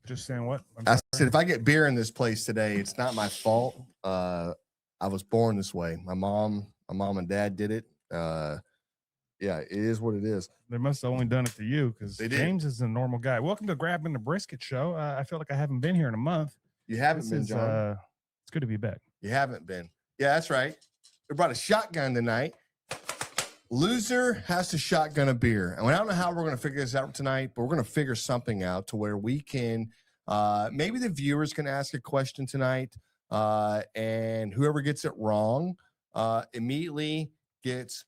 Just saying what? I said, if I get beer in this place today, it's not my fault. I was born this way. My mom and dad did it. Yeah, it is what it is. They must have only done it to you because James is a normal guy. Welcome to Grabbing the Brisket show. I feel like I haven't been here in a month. You haven't been, John. It's good to be back. You haven't been. Yeah, that's right. We brought a shotgun tonight. Loser has to shotgun a beer. And I don't know how we're going to figure this out tonight, but we're going to figure something out to where we can, maybe the viewers can ask a question tonight, and whoever gets it wrong immediately gets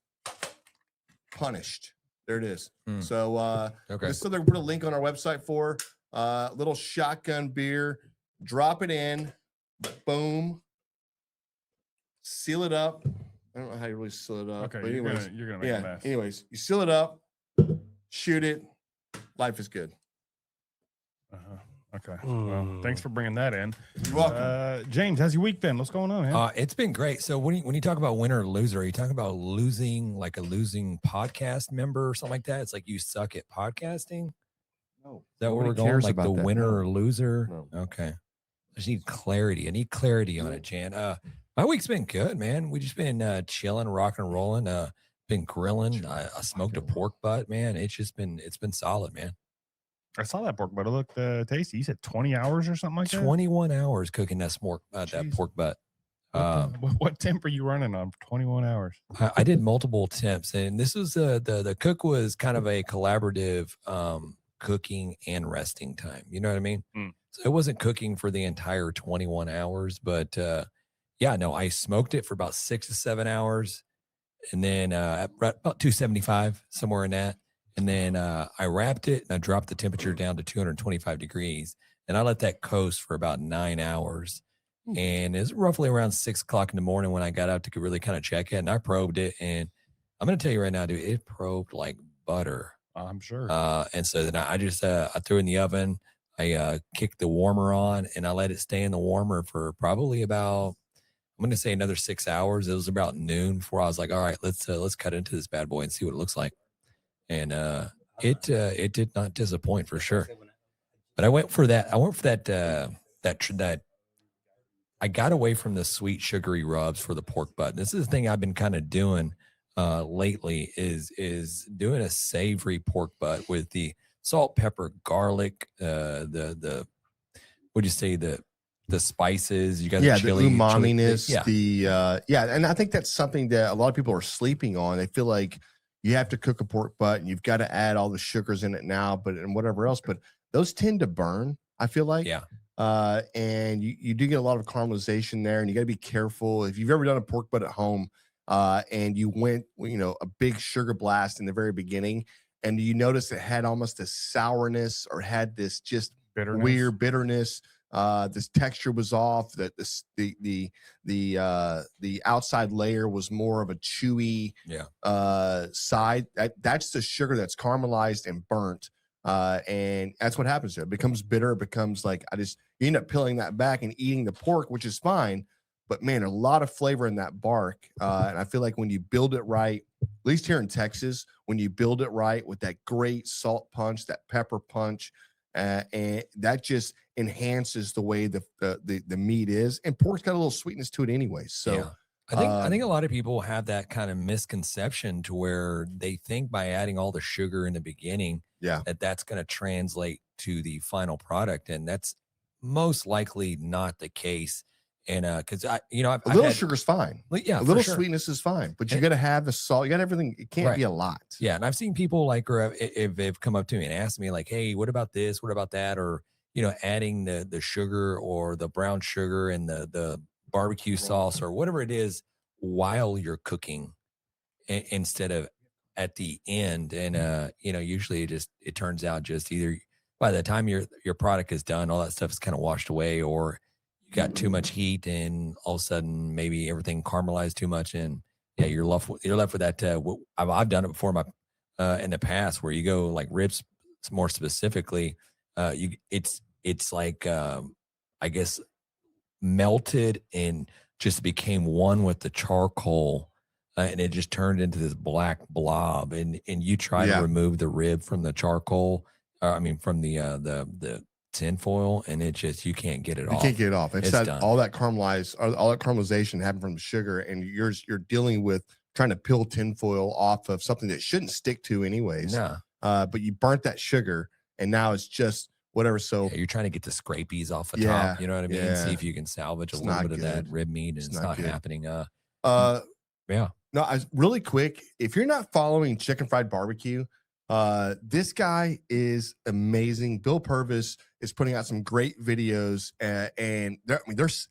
punished. There it is. So okay. Just so they put a link on our website for little shotgun beer. Drop it in. Boom. Seal it up. I don't know how you really seal it up. Okay, but anyways, you're gonna make a mess. Anyways, you seal it up, shoot it. Life is good. Okay. Well, thanks for bringing that in. You're welcome. James, how's your week been? What's going on, man? It's been great. So when you talk about winner or loser, are you talking about losing, like a losing podcast member or something like that? It's like you suck at podcasting? No. Is that where we're going? Like the winner or loser? No. Okay. I just need clarity. I need clarity on it, Jan. My week's been good, man. We just been chilling, rocking and rolling. Been grilling. I smoked a pork butt, man. It's been solid, man. I saw that pork butt. It looked tasty. You said 20 hours or something like that? 21 hours cooking that pork butt. What temp are you running on for 21 hours? I did multiple temps, and this was the cook was kind of a collaborative cooking and resting time. You know what I mean? So it wasn't cooking for the entire 21 hours, but I smoked it for about 6 to 7 hours, and then about 275, somewhere in that. And then I wrapped it and I dropped the temperature down to 225 degrees, and I let that coast for about 9 hours. And it's roughly around 6 o'clock in the morning when I got out to really kind of check it, and I probed it. And I'm going to tell you right now, dude, it probed like butter. I'm sure. And so then I just, I threw it in the oven. I kicked the warmer on, and I let it stay in the warmer for probably about, I'm going to say another 6 hours. It was about noon before I was like, all right, let's cut into this bad boy and see what it looks like. And it did not disappoint for sure. But I went for that. I got away from the sweet sugary rubs for the pork butt. This is the thing I've been kind of doing lately is doing a savory pork butt with the salt, pepper, garlic, what'd you say, the spices, you got the chili, the umaminess, and I think that's something that a lot of people are sleeping on. They feel like you have to cook a pork butt and you've got to add all the sugars in it now, and whatever else, but those tend to burn, I feel like. Yeah. And you do get a lot of caramelization there, and you got to be careful. If you've ever done a pork butt at home, and you went, a big sugar blast in the very beginning, and you notice it had almost a sourness or had this just weird bitterness. This texture was off. That the outside layer was more of a chewy side. That's the sugar that's caramelized and burnt. And that's what happens there. It becomes bitter. It becomes like you end up peeling that back and eating the pork, which is fine. But man, a lot of flavor in that bark. And I feel like when you build it right, at least here in Texas, when you build it right with that great salt punch, that pepper punch, and that just enhances the way the meat is. And pork's got a little sweetness to it anyway. So yeah. I think a lot of people have that kind of misconception to where they think by adding all the sugar in the beginning, that's going to translate to the final product, and that's most likely not the case. And because a little sugar's fine. Yeah, a little sweetness is fine, but you got to have the salt. You got everything. It can't be a lot. Yeah, and I've seen people if they've come up to me and asked me like, "Hey, what about this? What about that?" Or adding the sugar or the brown sugar and the barbecue sauce or whatever it is while you're cooking instead of at the end. And usually it turns out just either by the time your product is done, all that stuff is kind of washed away, or you got too much heat and all of a sudden maybe everything caramelized too much, and you're left with that. I've done it before in the past where you go like ribs more specifically. It's like I guess melted and just became one with the charcoal, and it just turned into this black blob. And you try to remove the rib from the charcoal, from the tinfoil, and you can't get it You off. can't get it off. It's It's done. all that caramelization happened from the sugar, and you're dealing with trying to peel tinfoil off of something that shouldn't stick to anyways. No. But you burnt that sugar, and now it's just whatever. So Yeah, you're trying to get the scrapies off the Yeah, top. You know what I mean? yeah. See if you can salvage a It's little not bit of that good. rib meat, and It's it's not not good. happening. yeah. Yeah. No, really quick. If you're not following Chicken Fried Barbecue, this guy is amazing. Bill Purvis is putting out some great videos, and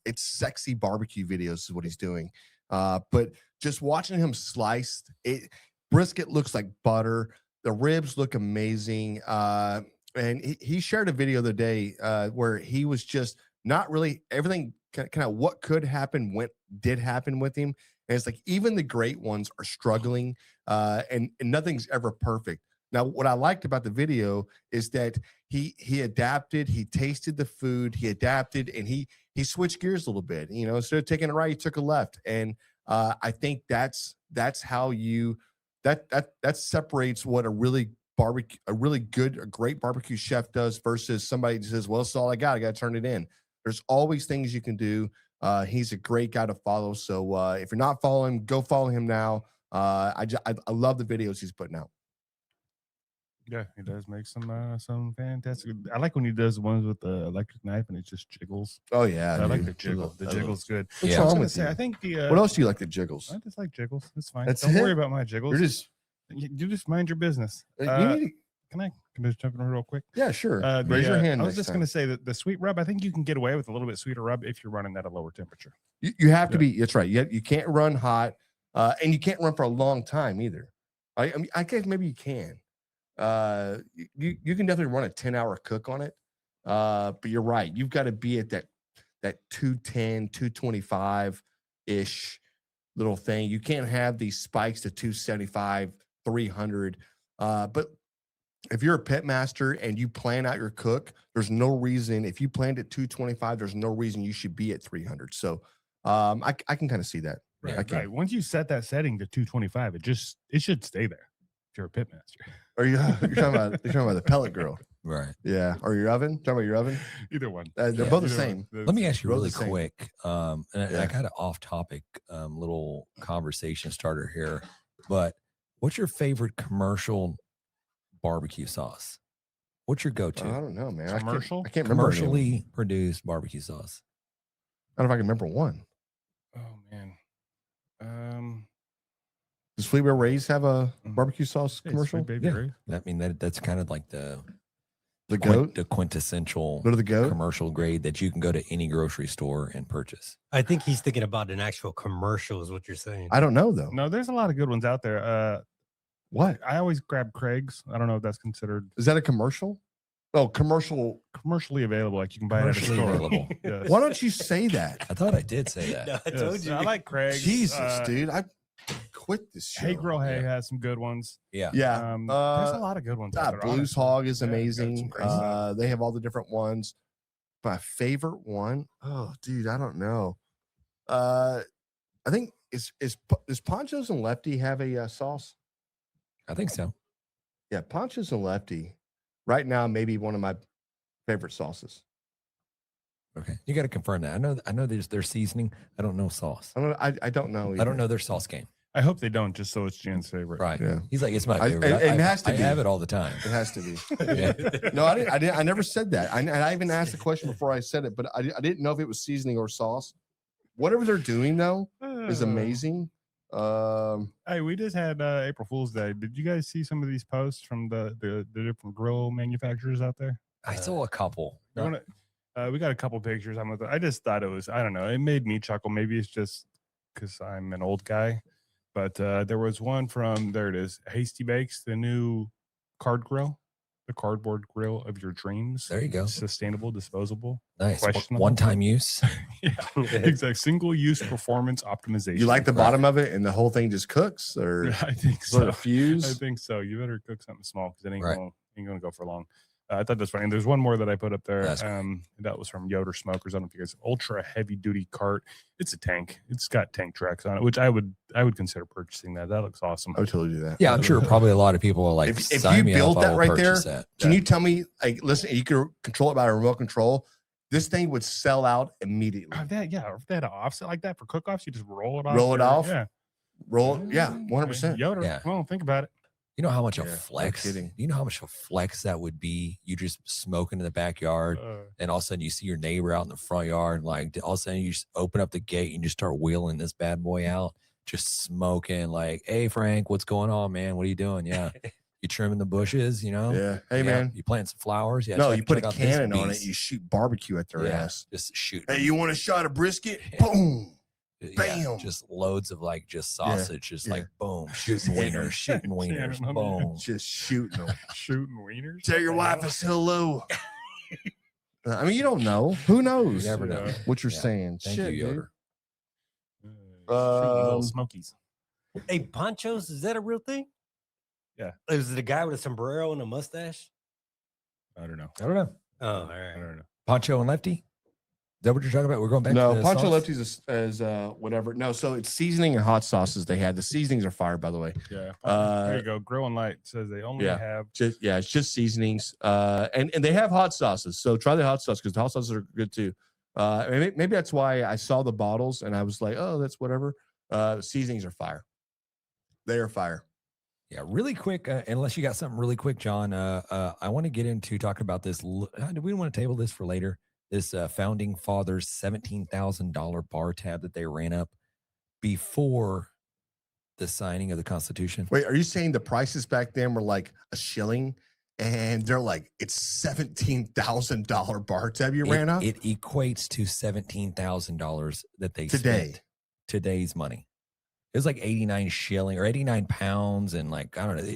it's sexy barbecue videos is what he's doing. But just watching him slice it, brisket looks like butter. The ribs look amazing. And he shared a video the other day where he was just not really everything kind of what could happen did happen with him. And it's like even the great ones are struggling, and nothing's ever perfect. Now, what I liked about the video is that he adapted, he tasted the food, he adapted, and he switched gears a little bit. You know, instead of taking a right, he took a left. And I think that's how that separates what a great barbecue chef does versus somebody that says, well, it's all I got to turn it in. There's always things you can do. He's a great guy to follow. So if you're not following him, go follow him now. I love the videos he's putting out. Yeah, he does make some fantastic. I like when he does the ones with the electric knife and it just jiggles. Oh yeah, I like dude. the jiggle. The jiggle's good. What's Yeah. I was wrong gonna with say, you? I think the What else do you like? The jiggles? I just like jiggles. It's fine. That's Don't it? worry about my jiggles. You're just You just mind your business. you need Can I just jump in real quick? yeah, sure. The, Raise your hand. I was next just time. going to say that the sweet rub, I think you can get away with a little bit sweeter rub if you're running at a lower temperature. You have to Yeah. be. That's right. You can't run hot, and you can't run for a long time either. I mean, I guess maybe you can. You can definitely run a 10-hour cook on it. But you're right. You've got to be at that 210, 225 ish little thing. You can't have these spikes to 275, 300. But if you're a pit master and you plan out your cook, there's no reason. If you planned at 225, there's no reason you should be at 300. So I can kind of see that. Yeah, I can. Right. Once you set that setting to 225, it should stay there if you're a pit master. Or you're talking about the pellet grill. Right. Yeah. Or your oven. Talking about your oven. Either one. They're Yeah. both the Either same. one. Let me ask you Both really the same. quick. And Yeah. I got an off topic little conversation starter here, but what's your favorite commercial barbecue sauce? What's your I go-to don't know, man. Commercial? I can't remember. Any of them. commercially produced barbecue sauce? I don't know if I can remember one. Oh man. Does Fleetway Ray's have a Mhm. barbecue sauce Hey, commercial? Sweet Baby Yeah. Ray. I mean, that's kind of like the The quintessential Go to the goat. commercial grade that you can go to any grocery store and purchase. I think he's thinking about an actual commercial, is what you're saying. I don't know though. No, there's a lot of good ones out there. What I always grab Craig's. I don't know if that's considered is that a commercial? Oh, commercial. commercially available. Like you can buy it at a Commercially store. available. Yes. Why don't you say that? I thought I did say that. No, I Yes. told you. I like Craig's. Jesus, dude, I quit this show. Hey Grill Hey Yeah. has some good ones. Yeah. Yeah. There's a lot of good ones. out there, Blues honestly. Hog is Yeah, got some amazing. great stuff. They have all the different ones. My favorite one, oh, dude, I don't know. I think does Ponchos and Lefty have a sauce? I think so. Yeah, Ponchos and Lefty. Right now, maybe one of my favorite sauces. Okay. You got to confirm that. I know there's their seasoning. I don't know sauce. I don't know. I either. don't know their sauce game. I hope they don't, just so it's Jan's favorite. Right. Yeah. He's like, it's my I- favorite. it has to I be. have it all the time. It has to be. Yeah. No, I didn't. I never said that. I even asked the question before I said it, but I didn't know if it was seasoning or sauce. Whatever they're doing though is amazing. Hey, we just had April Fool's Day. Did you guys see some of these posts from the different grill manufacturers out there? I saw a couple. You wanna- we got a couple pictures. I just thought it was, I don't know, it made me chuckle. Maybe it's just because I'm an old guy, but there was one from, there it is, Hasty Bakes, the new card grill, the cardboard grill of your dreams. There you go. Sustainable, disposable. Nice. Questionable. One-time use. Yeah, exactly. Single-use performance optimization. You like the bottom of it, and the whole thing just cooks, or I think sort so. of fuse? I think so. You better cook something small because it ain't Right. gonna go for long. I thought that's funny. And there's one more that I put up there. That's great. That was from Yoder Smokers. I don't know if you guys, ultra heavy duty cart. It's a tank. It's got tank tracks on it, which I would consider purchasing that. That looks awesome. I would totally do that. Yeah, I'm sure probably a lot of people are like, If sign you me up, build I that will right there, purchase that. can you tell me, like, listen, you could control it by a remote control. This thing would sell out immediately. If they had an offset like that for cook-offs, you just roll it off. Roll it off? Yeah. Roll, yeah, 100%. Yoder. Yeah. Well, think about it. You know how much a Yeah, no flex? kidding. You know how much a flex that would be? You just smoking in the backyard, and all of a sudden you see your neighbor out in the front yard. Like all of a sudden you just open up the gate and just start wheeling this bad boy out, just smoking. Like, hey Frank, what's going on, man? What are you doing? Yeah, you trimming the bushes, you know? Yeah. Hey, man. you planting some flowers? Yeah. No, check- you put check a out this cannon on it. beast. You shoot barbecue at their ass. Just shoot. Hey, you want a shot of brisket? Yeah. Boom. Yeah, bam. just loads of like just sausage, just yeah. like boom, shooting wieners, shooting wieners, Cannon on boom. Just shooting them. Shooting wieners. Tell your wife I said hello. I mean, you don't know. Who knows? You never know. Yeah. What you're Yeah. saying. Thank Shit, you, dude. Yoder. Shooting little Um, smokies. Hey, ponchos, is that a real thing? Yeah. Is it a guy with a sombrero and a mustache? I don't know. I don't know. Oh, all I right. don't know. Poncho and Lefty? Is that what you're talking about? We're going back No, to the Pancho sauce? Lefty's is whatever. No, so it's seasoning and hot sauces they had. The seasonings are fire, by the way. Yeah. Uh, there you go. Grill and Light says they only yeah. have. It's just seasonings. And they have hot sauces. So try the hot sauce because the hot sauces are good too. Maybe that's why I saw the bottles and I was like, oh, that's whatever. Seasonings are fire. They are fire. Yeah, really quick, unless you got something really quick, John, I want to get into talking about this. Do we want to table this for later? This Founding Fathers $17,000 bar tab that they ran up before the signing of the Constitution. Wait, are you saying the prices back then were like a shilling and they're like, it's $17,000 bar tab you ran up? It equates to $17,000 that they Today. spent. Today's money. It was like 89 shilling or 89 pounds. And like, I don't know.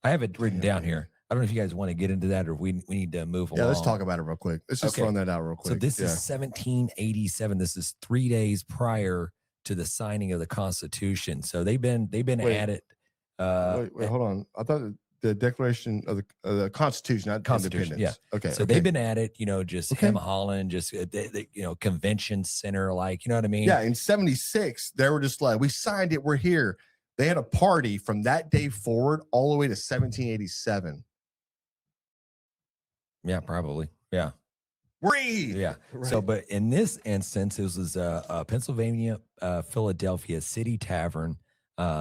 I have it written down here. I don't know if you guys want to get into that or we need to move along. Yeah, let's talk about it real quick. Let's just Okay. run that out real quick. So this is 1787. This is 3 days prior to the signing of the Constitution. So they've been Wait. at it. wait, hold on. I thought the Declaration of the Constitution, not Constitution, Independence. Okay. So they've been at it, just Okay. Hem Holland, just convention center, like, you know what I mean? Yeah, in 76, they were just like, we signed it, we're here. They had a party from that day forward all the way to 1787. Yeah, probably. Yeah. Breathe. Yeah. So, but in this instance, it was a Pennsylvania, Philadelphia City Tavern.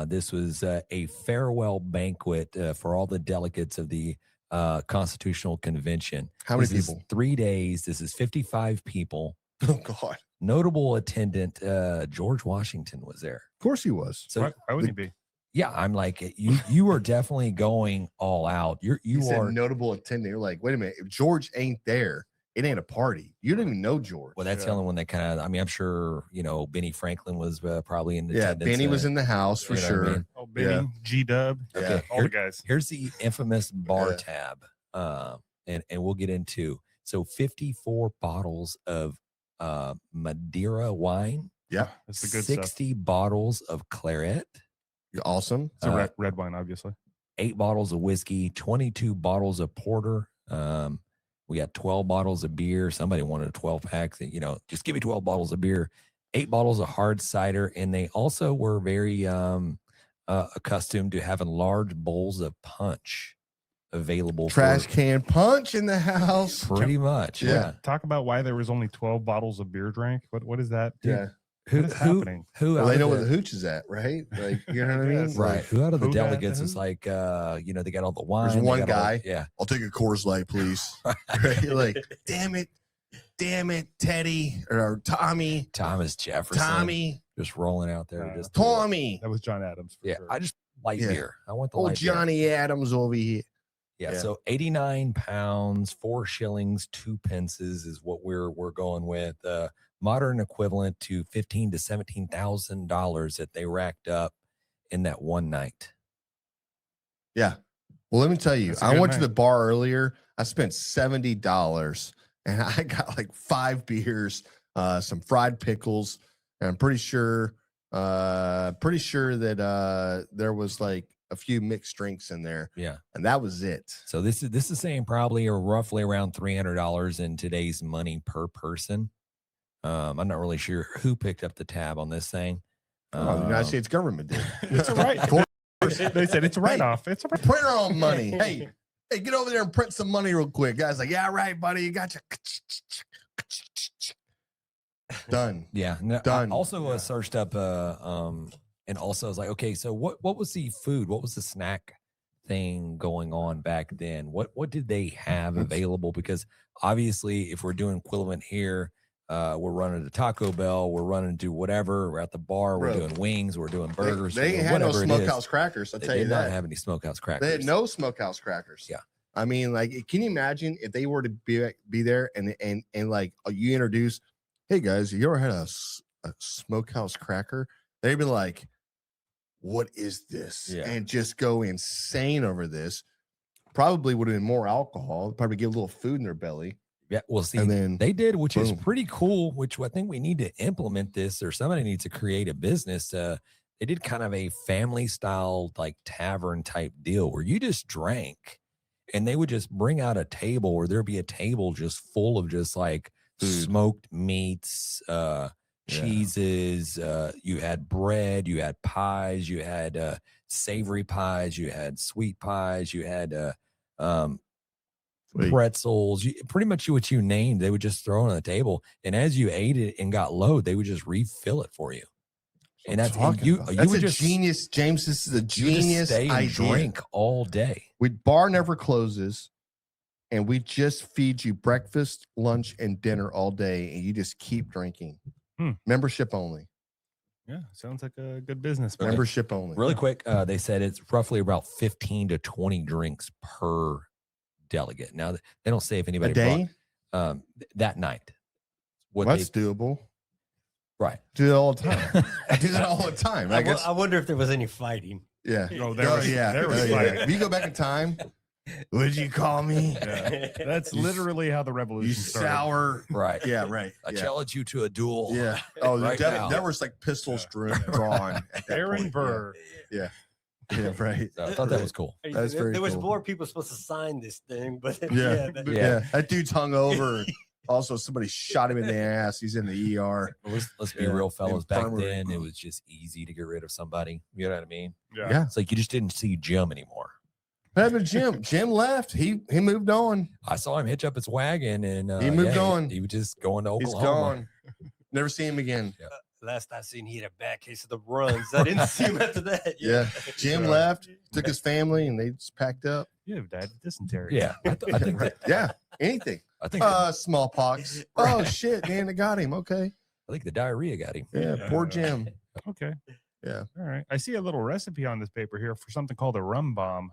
This was a farewell banquet for all the delegates of the Constitutional Convention. How many This people? is 3 days. This is 55 people. Oh, God. Notable attendant, George Washington was there. Of course he was. So, Why wouldn't he be? yeah, I'm like, you are definitely going all out. You You said are. notable attendant. You're like, wait a minute. If George ain't there, it ain't a party. You don't even know George. Well, that's the Yeah. only one that kind of. I mean, I'm sure Benny Franklin was probably in Yeah, attendance. Benny was in the house for you know what I sure. mean? Oh, Benny, G-Dub, Yeah. all the guys. Here's the infamous bar Yeah. tab, and we'll get into. So 54 bottles of Madeira wine, Yeah. That's the good stuff. 60 bottles of claret, You're awesome. It's a uh, red wine, obviously. 8 bottles of whiskey, 22 bottles of porter. We got 12 bottles of beer. Somebody wanted a 12 pack. Just give me 12 bottles of beer, 8 bottles of hard cider, and they also were very accustomed to having large bowls of punch available. Trash for can punch in the house. pretty much. Yeah. Yeah. Talk about why there was only 12 bottles of beer drank. What is that? Dude, Yeah. What is happening? Who Well, out they of know where the- the hooch is at, right? Like, you know what I mean? Yes. right? Who out of the Who got delegates who? is like, they got all the wine. There's they one got all- guy. yeah. I'll take a Coors Light, please. Right? You're like, damn it, Teddy or Tommy, Thomas Jefferson. Tommy, just rolling out there. Uh, Just Tommy. That was John Adams. For yeah. sure. I just light Yeah. beer. I want the Oh, light beer. Johnny Adams over here. Yeah, Yeah. so 89 pounds, 4 shillings, 2 pences is what we're going with. Modern equivalent to $15,000 to $17,000 that they racked up in that one night. Yeah. Well, let me tell you, That's a I good went to night. the bar earlier. I spent $70 and I got like 5 beers, some fried pickles, and I'm pretty sure that there was like a few mixed drinks in there, Yeah. and that was it. So this is saying probably or roughly around $300 in today's money per person. I'm not really sure who picked up the tab on this thing. Oh, the United States government did. It's a right. They said it's a write-off. It's a write-off. Print our own money. Hey, get over there and print some money real quick. Guys, like, yeah, right, buddy, you got your done. Yeah. No, Done. I also searched up and also I was like, okay, so what was the food? What was the snack thing going on back then? What did they have available? Because obviously if we're doing equivalent here, we're running to Taco Bell, we're running to whatever, we're at the bar, we're doing wings, we're doing burgers. They ain't had no smokehouse crackers. I'll tell you They that. did not have any smokehouse crackers. They had no smokehouse crackers. Yeah. I mean, like, can you imagine if they were to be there and like you introduce, hey guys, you ever had a smokehouse cracker? They'd be like, what is this? Yeah. And just go insane over this. Probably would have been more alcohol. Probably get a little food in their belly. Yeah, well, see, And then they did, which is boom. pretty cool. Which I think we need to implement this, or somebody needs to create a business. They did kind of a family style, like tavern type deal where you just drank, and they would just bring out a table, or there'd be a table just full of just like Food. smoked meats, cheeses. You had bread, you had pies, you had savory pies, you had sweet pies, you had pretzels, pretty much what you named, they would just throw it on the table. And as you ate it and got low, they would just refill it for you. And that's you That's would a just genius, James. This is a you would just genius stay and idea. drink all day. Bar never closes, and we just feed you breakfast, lunch, and dinner all day, and you just keep drinking. Membership only. Yeah, sounds like a good business. Okay. Membership only. Really quick, they said it's roughly about 15 to 20 drinks per delegate. Now they don't say if anybody A day? brought that night. What That's doable. right? Do that all the time. I do that all the time. I guess. I wonder if there was any fighting. Yeah. Oh, there was Yeah. fighting. If you go back in time, would you call me? Yeah. That's You literally how the revolution You started. sour. Right. Yeah. Right. I yeah. challenge you to a duel. Yeah. Oh, Right now. there was like pistols drawn. At that Aaron point. Burr. Yeah. Yeah. Right. So I thought that was cool. That's very There was cool. more people supposed to sign this thing, but Yeah. that- Yeah. That dude's hung over. Also, somebody shot him in the ass. He's in the ER. Let's be Yeah. real, fellas. Back Infirmary. then, it was just easy to get rid of somebody. You know what I mean? Yeah. It's like you just didn't see Jim anymore. What happened to Jim? Jim left. He moved on. I saw him hitch up his wagon, and He moved on. He was just going to He's Oklahoma. gone. Never see him again. last I seen, he had a bad case of the runs. I didn't see him after that. Yeah. Jim left, took his family, and they just packed up. You have died of dysentery. Yeah, I think Right. Yeah. Anything. I think Smallpox. Oh shit, man, it got him. Okay. I think the diarrhea got him. Yeah. Poor Jim. Okay. Yeah. All right. I see a little recipe on this paper here for something called a rum bomb.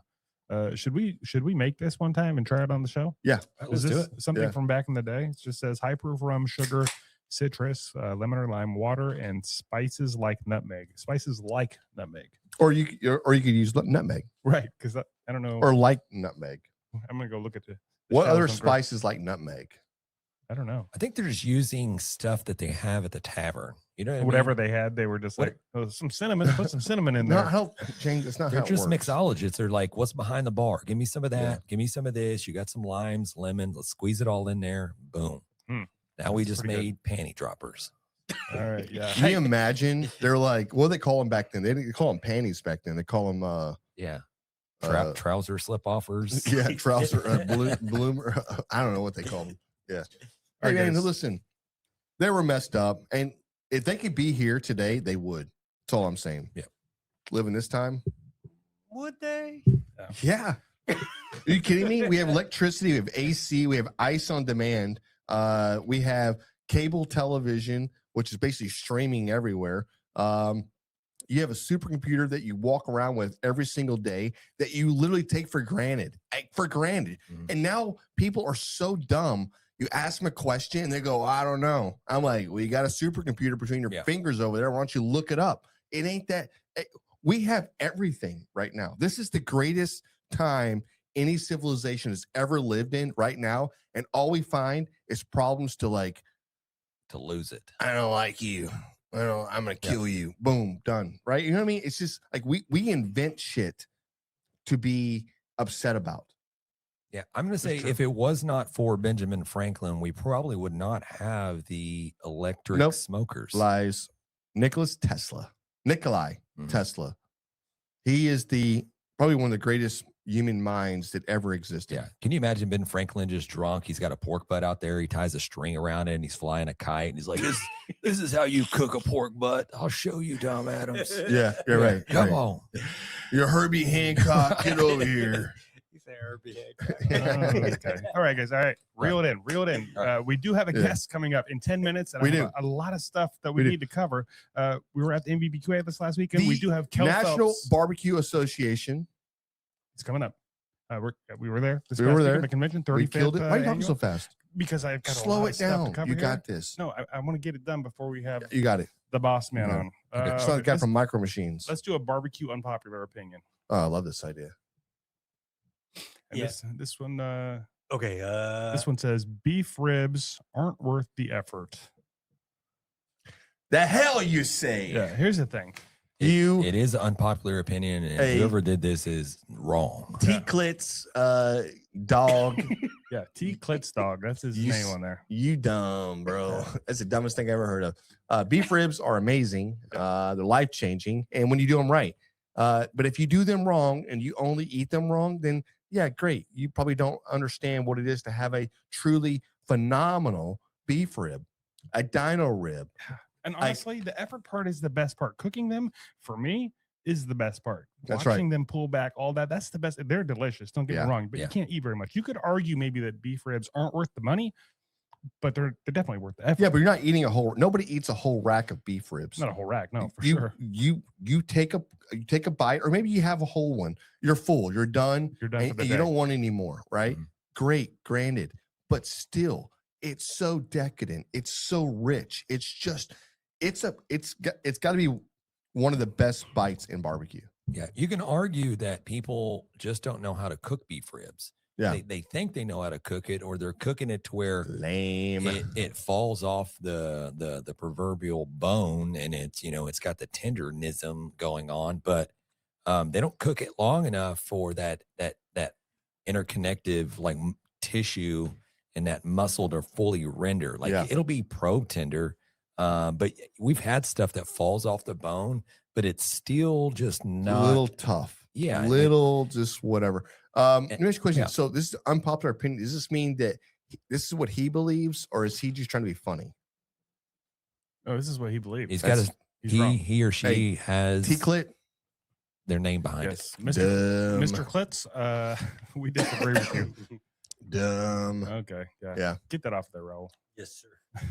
Should we make this one time and try it on the show? Yeah. Let's Is do this it. something Yeah. from back in the day? It just says high proof rum, sugar, citrus, lemon or lime water, and spices like nutmeg. Spices like nutmeg. Or you could use nutmeg Right. Because I don't know. or like nutmeg. I'm gonna go look at the What shelves other on Gro- spices like nutmeg? I don't know. I think they're just using stuff that they have at the tavern. You know what I mean? Whatever they had, they were just What- like, oh, some cinnamon. Put some cinnamon in No, there. help, James. It's not They're how it just works. mixologists. They're like, what's behind the bar? Give me some of that. Yeah. Give me some of this. You got some limes, lemon. Let's squeeze it all in there. Boom. Hmm. Now we That's just pretty made panty droppers. All right. Yeah. Can you imagine? They're like, what do they call them back then? They didn't call them panties back then. They call them, Yeah. uh, Trouser slip offers. yeah, trouser, bloomer. I don't know what they call them. Yeah. All Hey, right, man, guys. listen, they were messed up. And if they could be here today, they would. That's all I'm saying. Yeah. Living this time. Would they? Yeah. Are you kidding me? We have electricity, we have AC, we have ice on demand. We have cable television, which is basically streaming everywhere. You have a supercomputer that you walk around with every single day that you literally take for granted. Mhm. And now people are so dumb. You ask them a question and they go, I don't know. I'm like, well, you got a supercomputer between your Yeah. fingers over there. Why don't you look it up? It ain't that. We have everything right now. This is the greatest time any civilization has ever lived in right now. And all we find is problems to like, To lose it. I don't like you. I'm gonna Yeah. kill you. Boom, done. Right? You know what I mean? It's just like we invent shit to be upset about. Yeah, I'm going to say true. if it was not for Benjamin Franklin, we probably would not have the electric smokers. Lies. Nikolai Tesla. He is probably one of the greatest human minds that ever existed. Yeah. Can you imagine Ben Franklin just drunk? He's got a pork butt out there. He ties a string around it and he's flying a kite. And he's like, this is how you cook a pork butt. I'll show you, Tom Adams. Yeah, you're right. Come on. You're Herbie Hancock. Get over here. He's Herbie Hancock. Okay. All right, guys. All right. Reel it in. We do have a guest coming up in 10 minutes. And We I do. have a lot of stuff that we need to cover. We were at the NBBQA this last weekend. We do have Kell National Phelps. Barbecue Association. It's coming up. We were there. We were there. At the convention. 35th, We killed it. Why are you talking annual? so fast? Because I've got a Slow lot it of stuff to down. cover You here. got this. No, I want to get it done before we have You got it. the boss man No. on. It's not the guy let's, from Micro Machines. let's do a barbecue unpopular opinion. Oh, I love this idea. And Yeah. this one Okay. this one says beef ribs aren't worth the effort. The hell you say? Yeah, here's the thing. It is an unpopular opinion, and Hey. whoever did this is wrong. T-Clit's dog. Yeah, T Klitz dog. That's his You name s- on there. You dumb, bro. That's the dumbest thing I ever heard of. Beef ribs are amazing. They're life-changing. And when you do them right. But if you do them wrong and you only eat them wrong, then yeah, great. You probably don't understand what it is to have a truly phenomenal beef rib, a dino rib. And honestly, the effort part is the best part. Cooking them, for me, is the best part. That's right. Watching them pull back, all that, that's the best. They're delicious. Don't get Yeah. me wrong, but Yeah. you can't eat very much. You could argue maybe that beef ribs aren't worth the money, but they're definitely worth the effort. Yeah, but you're not eating nobody eats a whole rack of beef ribs. Not a whole rack, no, for you, sure. You take a bite, or maybe you have a whole one. You're full. You're done. You're done for And the you day. don't want any more, right? Mhm. Great, granted, but still, it's so decadent. It's so rich. It's just, it's got to be one of the best bites in barbecue. Yeah, you can argue that people just don't know how to cook beef ribs. Yeah. They think they know how to cook it, or they're cooking it to where Lame. it falls off the proverbial bone, and it's got the tenderism going on, but they don't cook it long enough for that interconnective tissue and that muscle to fully render. Yeah. It'll be pro tender, but we've had stuff that falls off the bone, but it's still just a not little tough. Yeah, Little, just whatever. Let me ask you a question. yeah. So this is unpopular opinion. Does this mean that this is what he believes, or is he just trying to be funny? Oh, this is what he believes. He's got That's- He's wrong. he or she has T-Clit? their name behind it. Yes, Mr. Dumb. Mr. Klitz, we disagree with you. Dumb. Okay, yeah. Yeah. Get that off there, Raul. Yes, sir.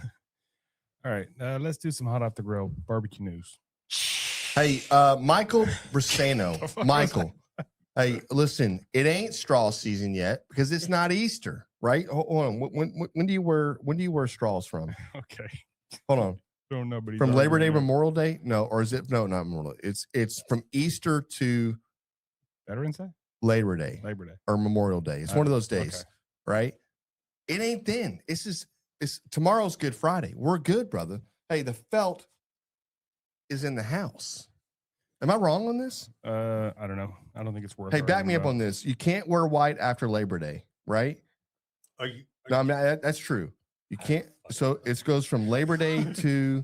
All right, let's do some hot off the grill barbecue news. Hey, Michael Braseno. Michael. Hey, listen, it ain't straw season yet because it's not Easter, right? Hold on. When do you wear straws from? Okay, Hold on. don't know, but he's From Labor Day, arguing. Memorial Day? No, or is it? No, not Memorial Day. It's from Easter to Veterans Day, Labor Day Labor Day. or Memorial Day. It's one of those days, Okay. right? It ain't then. It's tomorrow's Good Friday. We're good, brother. Hey, the felt is in the house. Am I wrong on this? I don't know. I don't think it's worth. Hey, back me arguing up about. on this. You can't wear white after Labor Day, right? Are you? No, I mean that's true. You can't. So it goes from Labor Day to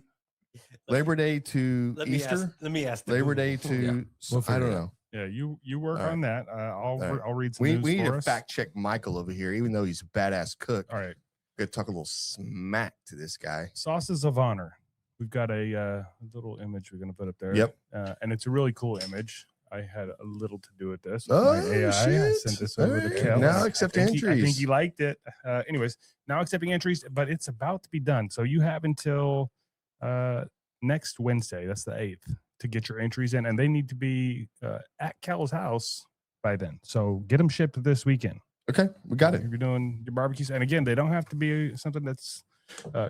Let me Easter. Let me ask. the Labor Google. Day to Yeah, we'll I figure don't it out. know. Yeah, you work All right. on that. I'll right. I'll read some We news need for to us. fact check Michael over here, even though he's a badass cook. All right, Gonna talk a little smack to this guy. sauces of honor. We've got a little image we're gonna put up there. Yep. And it's a really cool image. I had a little to do with this. Oh, My AI. I shit. sent this over to All right. Kell. Now I accept think I think entries. he liked it. Anyways, now accepting entries, but it's about to be done. So you have until next Wednesday, that's the 8th, to get your entries in, and they need to be at Kell's house by then. So get them shipped this weekend. Okay, we got it. If you're doing your barbecues, and again, they don't have to be something that's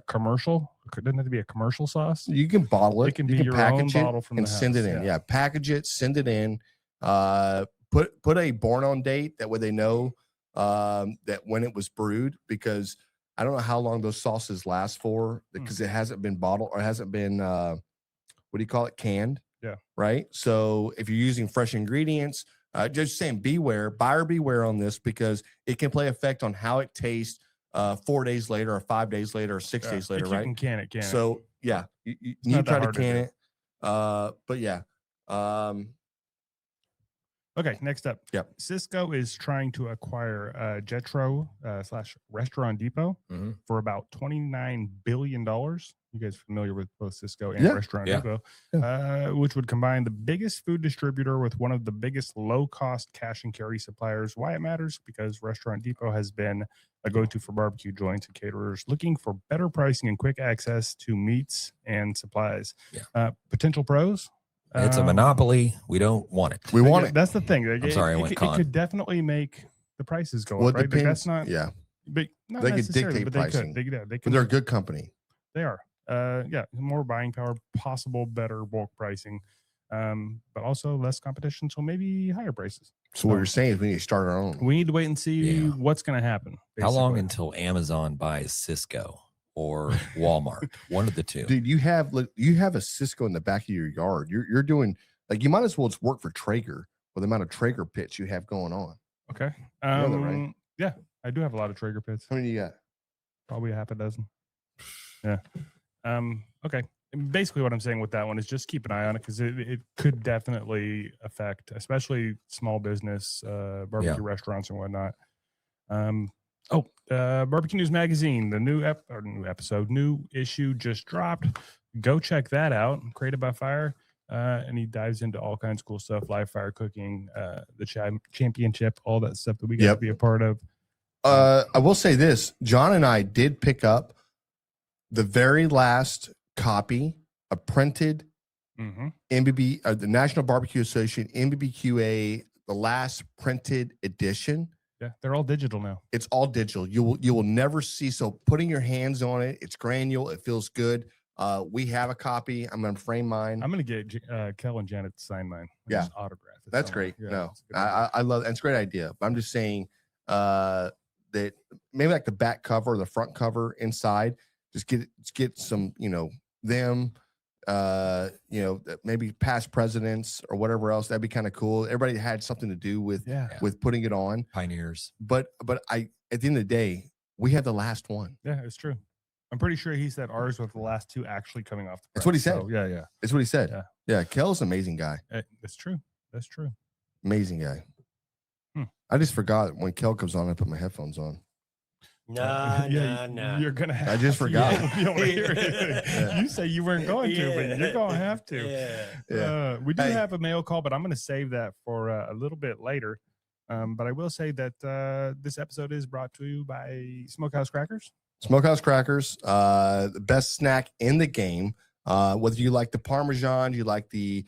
commercial. It doesn't have to be a commercial sauce. You can bottle it. It can you be can your package own it bottle from and the send it house, in. yeah. Yeah, package it, send it in. Put a born on date, that way they know that when it was brewed, because I don't know how long those sauces last for, because it hasn't been bottled or hasn't been what do you call it, canned. Yeah. Right. So if you're using fresh ingredients, Just saying, buyer beware on this, because it can play effect on how it tastes 4 days later, or 5 days later, or 6 days later, right? You can can it. So yeah, you not that try to hard to can do. it. But yeah. Okay, next up. Yep. Sysco is trying to acquire Jetro / Restaurant Depot for about $29 billion. You guys familiar with both Sysco and Restaurant Depot, which would combine the biggest food distributor with one of the biggest low-cost cash and carry suppliers. Why it matters? Because Restaurant Depot has been a go-to for barbecue joints and caterers looking for better pricing and quick access to meats and supplies. Potential pros? It's a monopoly. We don't want it. We want it. That's the thing. I'm sorry, I went con. It could definitely make the prices go Well, up, right? depends. Like that's not. Yeah. But not They could necessarily, dictate but pricing. They could. But they're a good company. They are. More buying power, possible better bulk pricing, but also less competition, so maybe higher prices. So what you're saying is we need to start our own. We need to wait and see what's going to happen. How long basically. until Amazon buys Sysco or Walmart? One of the two. Dude, you have a Sysco in the back of your yard. You're doing, like, you might as well just work for Traeger with the amount of Traeger pits you have going on. Okay. know that, right? Yeah, I do have a lot of Traeger pits. How many you got? Probably a half a dozen. Yeah. Okay. And basically what I'm saying with that one is just keep an eye on it, because it could definitely affect, especially small business, barbecue restaurants and whatnot. Barbecue News Magazine, the new issue just dropped. Go check that out. Created by Fire. And he dives into all kinds of cool stuff, live fire cooking, the championship, all that stuff that we got to be a part of. I will say this. John and I did pick up the very last copy, a printed NBB, the National Barbecue Association, NBBQA, the last printed edition. Yeah, they're all digital now. It's all digital. You will never see. So putting your hands on it, it's granule. It feels good. We have a copy. I'm going to frame mine. I'm going to get Kell and Janet to sign mine. Yeah. Autograph it. That's great. No, I love it. It's a great idea. But I'm just saying that maybe like the back cover or the front cover inside, just get some, them, maybe past presidents or whatever else. That'd be kind of cool. Everybody had something to do with putting it on. Pioneers. But at the end of the day, we have the last one. Yeah, it's true. I'm pretty sure he said ours was the last two actually coming off the press. That's what he said. So, yeah. That's what he said. Yeah. Kell's an amazing guy. That's true. That's true. Amazing guy. I just forgot when Kell comes on, I put my headphones on. No. You're gonna have. I just forgot. You say you weren't going to, but you're gonna have to. We do have a mail call, but I'm gonna save that for a little bit later. But I will say that this episode is brought to you by Smokehouse Crackers. Smokehouse Crackers, the best snack in the game. Whether you like the Parmesan, you like the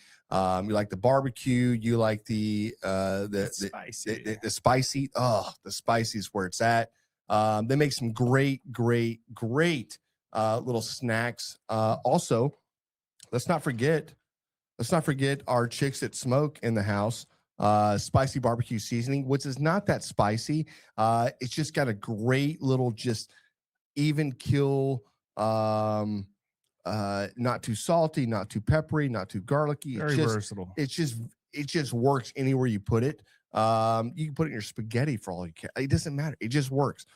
barbecue, you like the spicy. The spicy. Oh, the spicy is where it's at. They make some great little snacks. Also, let's not forget our Chicks That Smoke in the house. Spicy barbecue seasoning, which is not that spicy. It's just got a great little just even kill. Not too salty, not too peppery, not too garlicky. Very versatile. It just works anywhere you put it. You can put it in your spaghetti for all you care. It doesn't matter. It just works.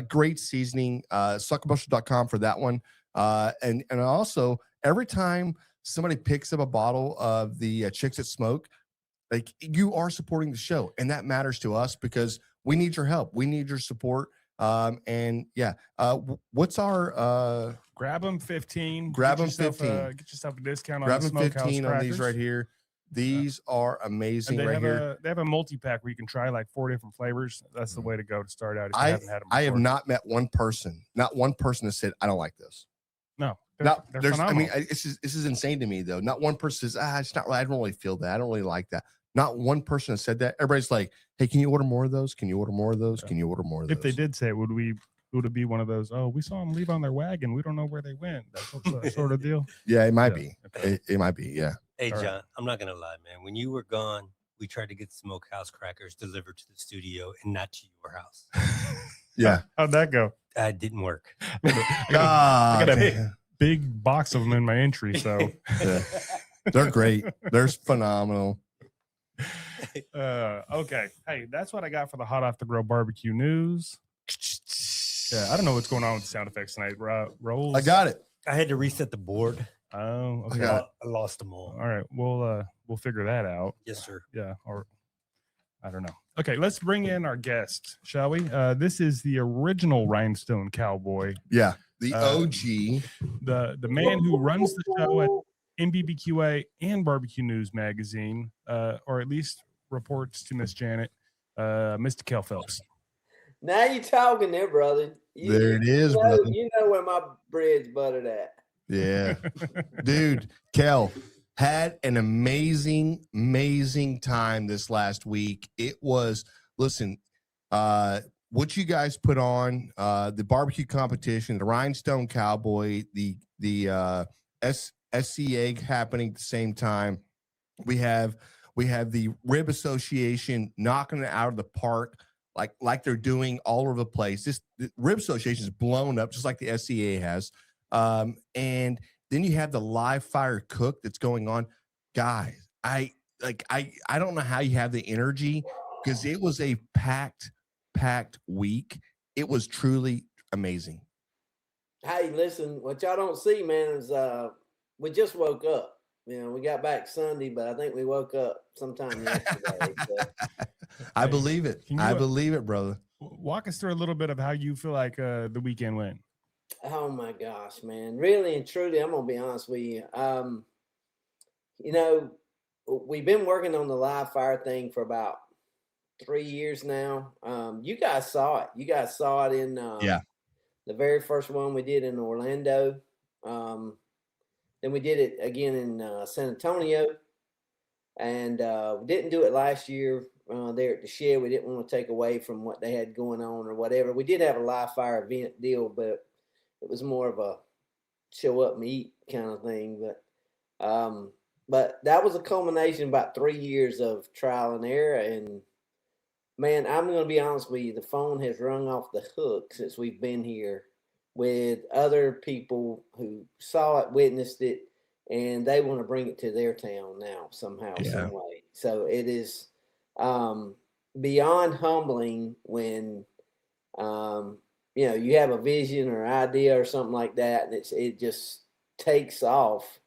Great seasoning. SUCKLEBUSTERS.com for that one. And also every time somebody picks up a bottle of the Chicks That Smoke, like, you are supporting the show, and that matters to us because we need your help. We need your support. What's our grab them 15? Grab them 15. Get yourself a discount grab on them 15 on these right here. These are amazing right here. They have a multi-pack where you can try like 4 different flavors. That's the way to go to start out. If you haven't had them before. I have not met one person that said, I don't like this. No. They're phenomenal. I mean, this is insane to me though. Not one person says, it's not right. I don't really feel that. I don't really like that. Not one person has said that. Everybody's like, hey, can you order more of those? Can you order more of those? Can you order more of those? If they did say it, would it be one of those, oh, we saw them leave on their wagon, we don't know where they went, that sort of deal? Yeah, it might be. Okay. It might be, yeah. Hey, John, I'm not going to lie, man. When you were gone, we tried to get Smokehouse Crackers delivered to the studio and not to your house. Yeah. How'd that go? That didn't work. I got a big box of them in my entry, so. Yeah. They're great. They're phenomenal. Okay. Hey, that's what I got for the hot off the grill barbecue news. Yeah, I don't know what's going on with the sound effects tonight. Rolls. I got it. I had to reset the board. Oh, okay. got it. I lost them all. All right. We'll figure that out. Yes, sir. Yeah. Or I don't know. Okay, let's bring in our guest, shall we? This is the original Rhinestone Cowboy, Yeah, the OG. the man who runs the show at NBBQA and Barbecue News Magazine, or at least reports to Miss Janet, Mr. Kell Phelps. Now you're talking there, brother. There it is, brother. You know where my bread's buttered at. Yeah. Dude, Kell had an amazing time this last week. It was, listen, what you guys put on, the barbecue competition, the Rhinestone Cowboy, the SCA happening at the same time. We have the Rib Association knocking it out of the park like they're doing all over the place. The Rib Association is blown up just like the SCA has. And then you have the live fire cook that's going on. Guys, I don't know how you have the energy, because it was a packed week. It was truly amazing. Hey, listen, what y'all don't see, man, is we just woke up. You know, we got back Sunday, but I think we woke up sometime yesterday. So. I believe it. I believe it, brother. Walk us through a little bit of how you feel like the weekend went. Oh my gosh, man. Really and truly, I'm gonna be honest with you. You know, we've been working on the live fire thing for about 3 years now. You guys saw it. You guys saw it in the very first one we did in Orlando. Then we did it again in San Antonio. And we didn't do it last year there at the shed. We didn't want to take away from what they had going on or whatever. We did have a live fire event deal, but it was more of a show up and eat kind of thing. But that was a culmination of about 3 years of trial and error. And man, I'm going to be honest with you. The phone has rung off the hook since we've been here with other people who saw it, witnessed it, and they want to bring it to their town now somehow, some way. So it is beyond humbling when, you know, you have a vision or idea or something like that, and it just takes off.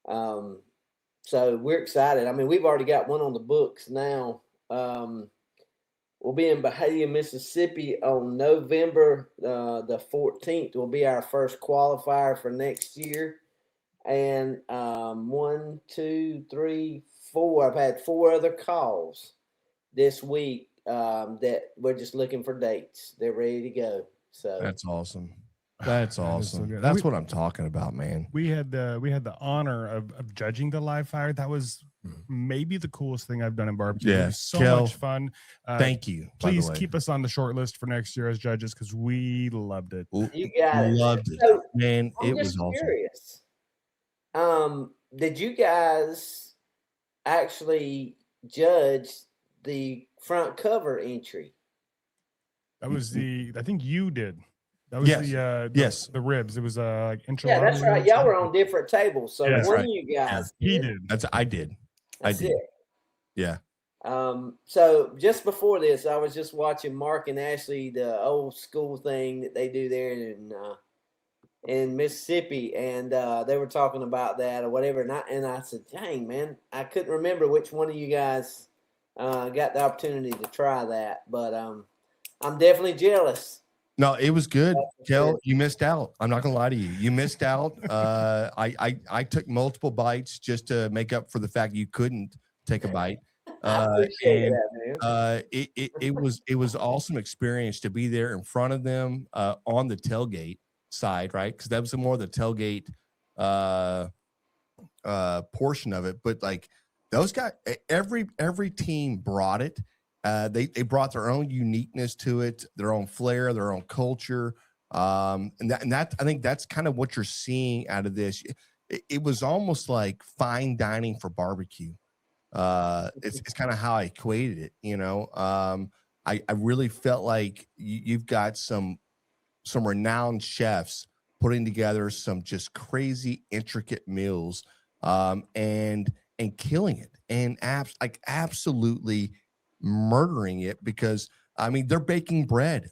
So we're excited. I mean, we've already got one on the books now. We'll be in Bahia, Mississippi on November the 14th. Will be our first qualifier for next year. And 1, 2, 3, 4. I've had 4 other calls this week that we're just looking for dates. They're ready to go. So that's awesome. That's awesome. So that's what I'm talking about, man. We had the honor of judging the live fire. That was maybe the coolest thing I've done in barbecue. Yeah, it was so Kell, much fun. Thank you. Please keep us on the short list for next year as judges, because we loved it. You got it. Loved it, so, man. I'm it was just awesome. Curious. Did you guys actually judge the front cover entry? That was I think you did. That was the ribs. It was like enchilada. Yeah, that's right. Y'all were on different tables. So one of you guys he did. I did. That's I did. It. Yeah. So just before this, I was just watching Mark and Ashley, the old school thing that they do there in Mississippi, and they were talking about that or whatever. And I said, dang, man, I couldn't remember which one of you guys got the opportunity to try that, but I'm definitely jealous. No, it was good. Kell, you missed out. I'm not gonna lie to you. You missed out. I took multiple bites just to make up for the fact you couldn't take a bite. It was awesome experience to be there in front of them on the tailgate side, right? Because that was more of the tailgate portion of it. But like those guys, every team brought it. They brought their own uniqueness to it, their own flair, their own culture, and that I think that's kind of what you're seeing out of this. It was almost like fine dining for barbecue. It's kind of how I equated it. You know, I really felt like you've got some renowned chefs putting together some just crazy intricate meals, and and killing it and absolutely murdering it, because I mean they're baking bread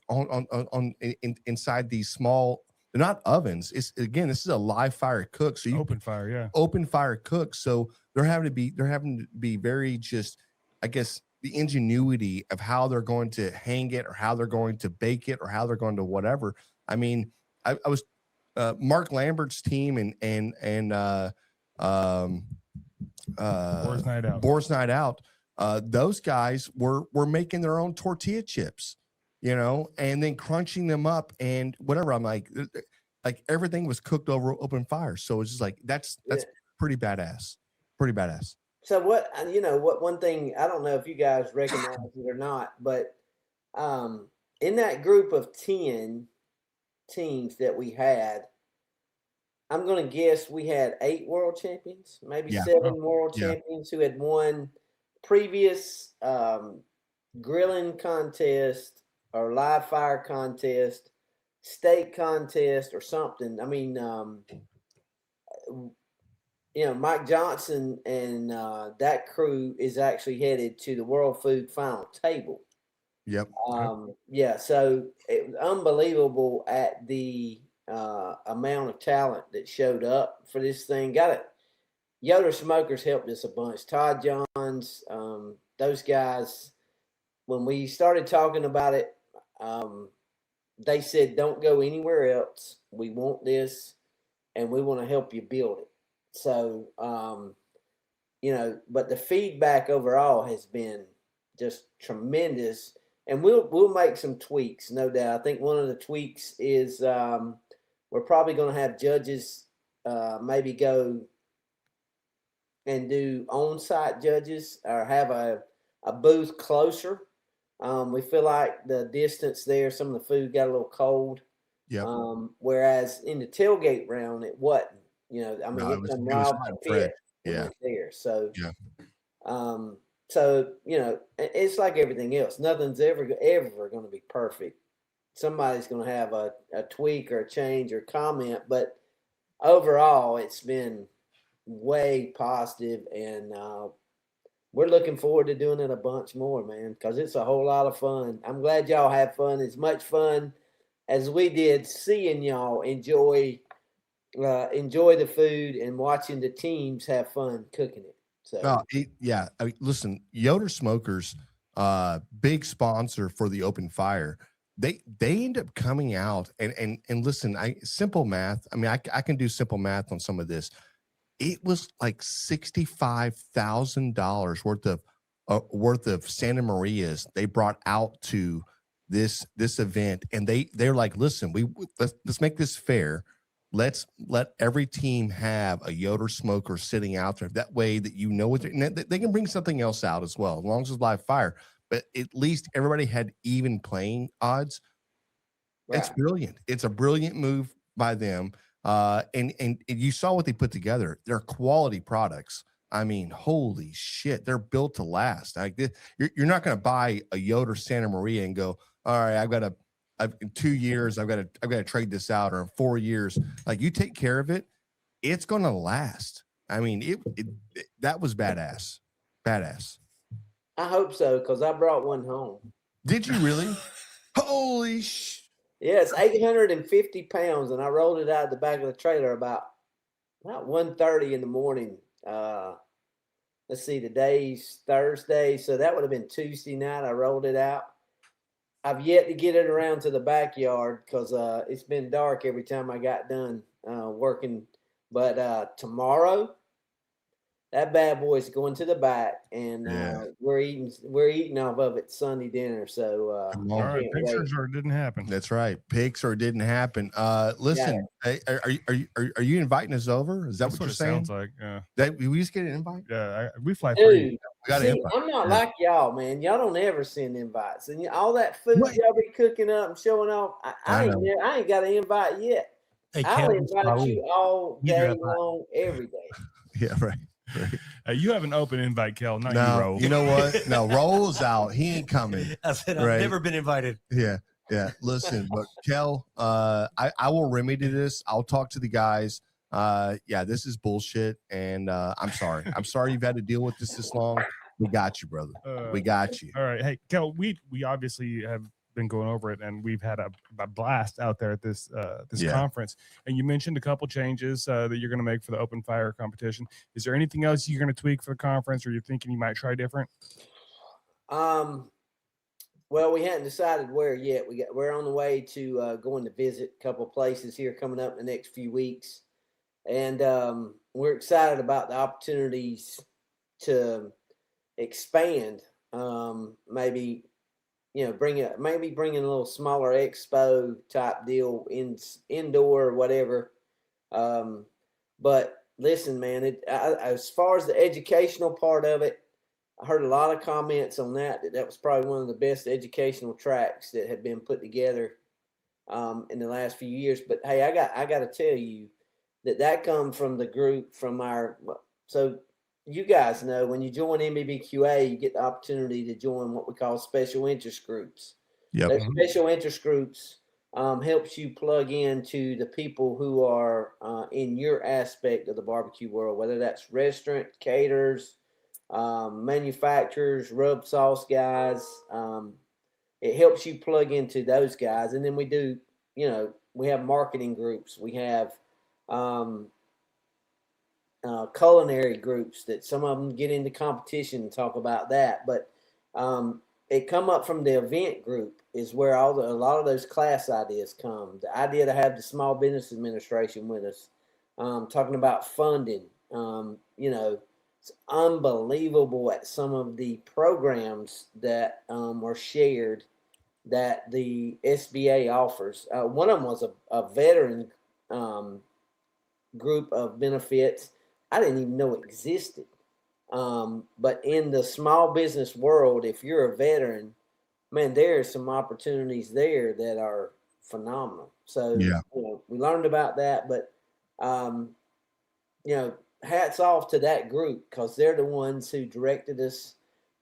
inside these small, they're not ovens. It's, again, this is a live fire cook. So you Open fire, yeah. open fire cook. So they're having to be very, just, I guess, the ingenuity of how they're going to hang it or how they're going to bake it or how they're going to whatever. I mean, I was Mark Lambert's team and Boar's Night Out. Those guys were making their own tortilla chips, you know, and then crunching them up and whatever. I'm like everything was cooked over open fire. So it's just like, that's pretty badass. Pretty badass. So what, one thing, I don't know if you guys recognize it or not, but in that group of 10 teams that we had, I'm going to guess we had 8 world champions, maybe 7 world champions who had won previous grilling contest or live fire contest, steak contest or something. I mean, Mike Johnson and that crew is actually headed to the World Food Final Table. Yep. Yeah. So it was unbelievable at the amount of talent that showed up for this thing. Got it. Yoder Smokers helped us a bunch. Todd Johns, those guys, when we started talking about it, they said, don't go anywhere else. We want this and we want to help you build it. So, but the feedback overall has been just tremendous, and we'll make some tweaks, no doubt. I think one of the tweaks is we're probably going to have judges maybe go and do on-site judges or have a booth closer. We feel like the distance there, some of the food got a little cold. Yeah. Whereas in the tailgate round, it wasn't. It was wild pit there. So, it's like everything else. Nothing's ever going to be perfect. Somebody's going to have a tweak or a change or comment, but overall, it's been way positive, and we're looking forward to doing it a bunch more, man, because it's a whole lot of fun. I'm glad y'all had fun. As much fun as we did seeing y'all enjoy the food and watching the teams have fun cooking it. So I mean, listen, Yoder Smokers, big sponsor for the open fire. They end up coming out and listen, simple math. I mean, I can do simple math on some of this. It was like $65,000 worth of Santa Marias they brought out to this event, and they're like, listen, let's make this fair. Let's let every team have a Yoder Smoker sitting out there. That way that what they can bring something else out as well, as long as it's live fire. But at least everybody had even playing odds. Right. It's brilliant. It's a brilliant move by them. And you saw what they put together. They're quality products. I mean, holy shit, they're built to last. Like this, you're not going to buy a Yoder Santa Maria and go, all right, in 2 years, I've got to trade this out, or in 4 years. Like, you take care of it, it's going to last. I mean, that was badass. Badass. I hope so, because I brought one home. Did you really? Holy sh! Yeah, it's 850 pounds, and I rolled it out of the back of the trailer about 1:30 in the morning. Let's see, today's Thursday, so that would have been Tuesday night. I rolled it out. I've yet to get it around to the backyard because it's been dark every time I got done working. But tomorrow, that bad boy's going to the back, and we're eating off of it Sunday dinner. So all right, pictures or it didn't happen. That's right, pics or it didn't happen. Listen, are you inviting us over? Is that what you're saying? Sounds like we just get an invite. Yeah, we fly Dude, free. We got an invite. I'm not like y'all, man. Y'all don't ever send invites, and all that food y'all be cooking up and showing off. I ain't got an invite yet. Hey, I'll invite you all day long, every day. Yeah, right. You have an open invite, Kell, not you, Roll. You know what? No, Roll's out. He ain't coming. I said I've never been invited. Yeah. Listen, but Kell, I will remedy this. I'll talk to the guys. Yeah, this is bullshit, and I'm sorry. I'm sorry you've had to deal with this long. We got you, brother. We got you. All right. Hey, Kel, we obviously have been going over it, and we've had a blast out there at this conference. And you mentioned a couple changes that you're going to make for the open fire competition. Is there anything else you're going to tweak for the conference, or you're thinking you might try different? Well, we hadn't decided where yet. We're on the way to going to visit a couple of places here coming up in the next few weeks, and we're excited about the opportunities to expand. Maybe bringing a little smaller expo type deal indoor or whatever. But listen, man, as far as the educational part of it, I heard a lot of comments on that was probably one of the best educational tracks that had been put together in the last few years. But hey, I got to tell you that comes from the group so you guys know when you join NBBQA, you get the opportunity to join what we call special interest groups. Yep. Those special interest groups helps you plug into the people who are in your aspect of the barbecue world, whether that's restaurant, caterers, manufacturers, rub sauce guys. It helps you plug into those guys. And then we do, we have marketing groups. We have culinary groups that some of them get into competition and talk about that. But it come up from the event group is where a lot of those class ideas come. The idea to have the Small Business Administration with us, talking about funding. It's unbelievable at some of the programs that are shared that the SBA offers. One of them was a veteran group of benefits I didn't even know existed. But in the small business world, if you're a veteran, man, there are some opportunities there that are phenomenal. So we learned about that, but hats off to that group because they're the ones who directed us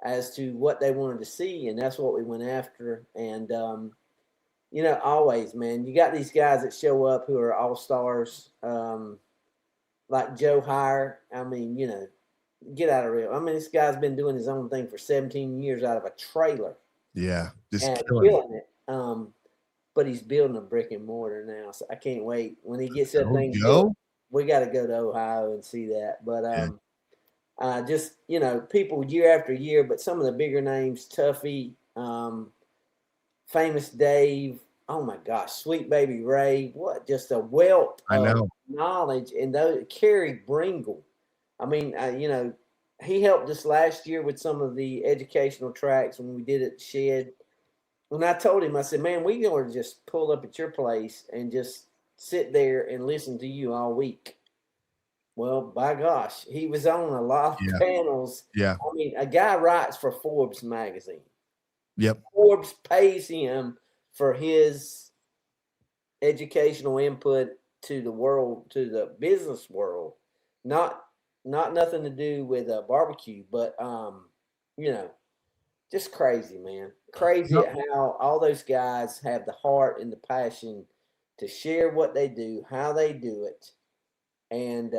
as to what they wanted to see, and that's what we went after. And always, man, you got these guys that show up who are all stars, like Joe Hire. I mean, get out of real. I mean, this guy's been doing his own thing for 17 years out of a trailer. Yeah, just killing it. But he's building a brick and mortar now, so I can't wait when he gets that thing built. We got to go to Ohio and see that. But just people year after year, but some of the bigger names, Tuffy, Famous Dave. Oh my gosh, Sweet Baby Ray! What just a wealth of knowledge. And those Kerry Bringle. I mean, he helped us last year with some of the educational tracks when we did it at Shed. When I told him, I said, "Man, we going to just pull up at your place and just sit there and listen to you all week." Well, by gosh, he was on a lot of panels. Yeah, I mean, a guy writes for Forbes magazine. Yep, Forbes pays him for his educational input to the world, to the business world, not nothing to do with barbecue, but just crazy, man. Crazy at how all those guys have the heart and the passion to share what they do, how they do it, and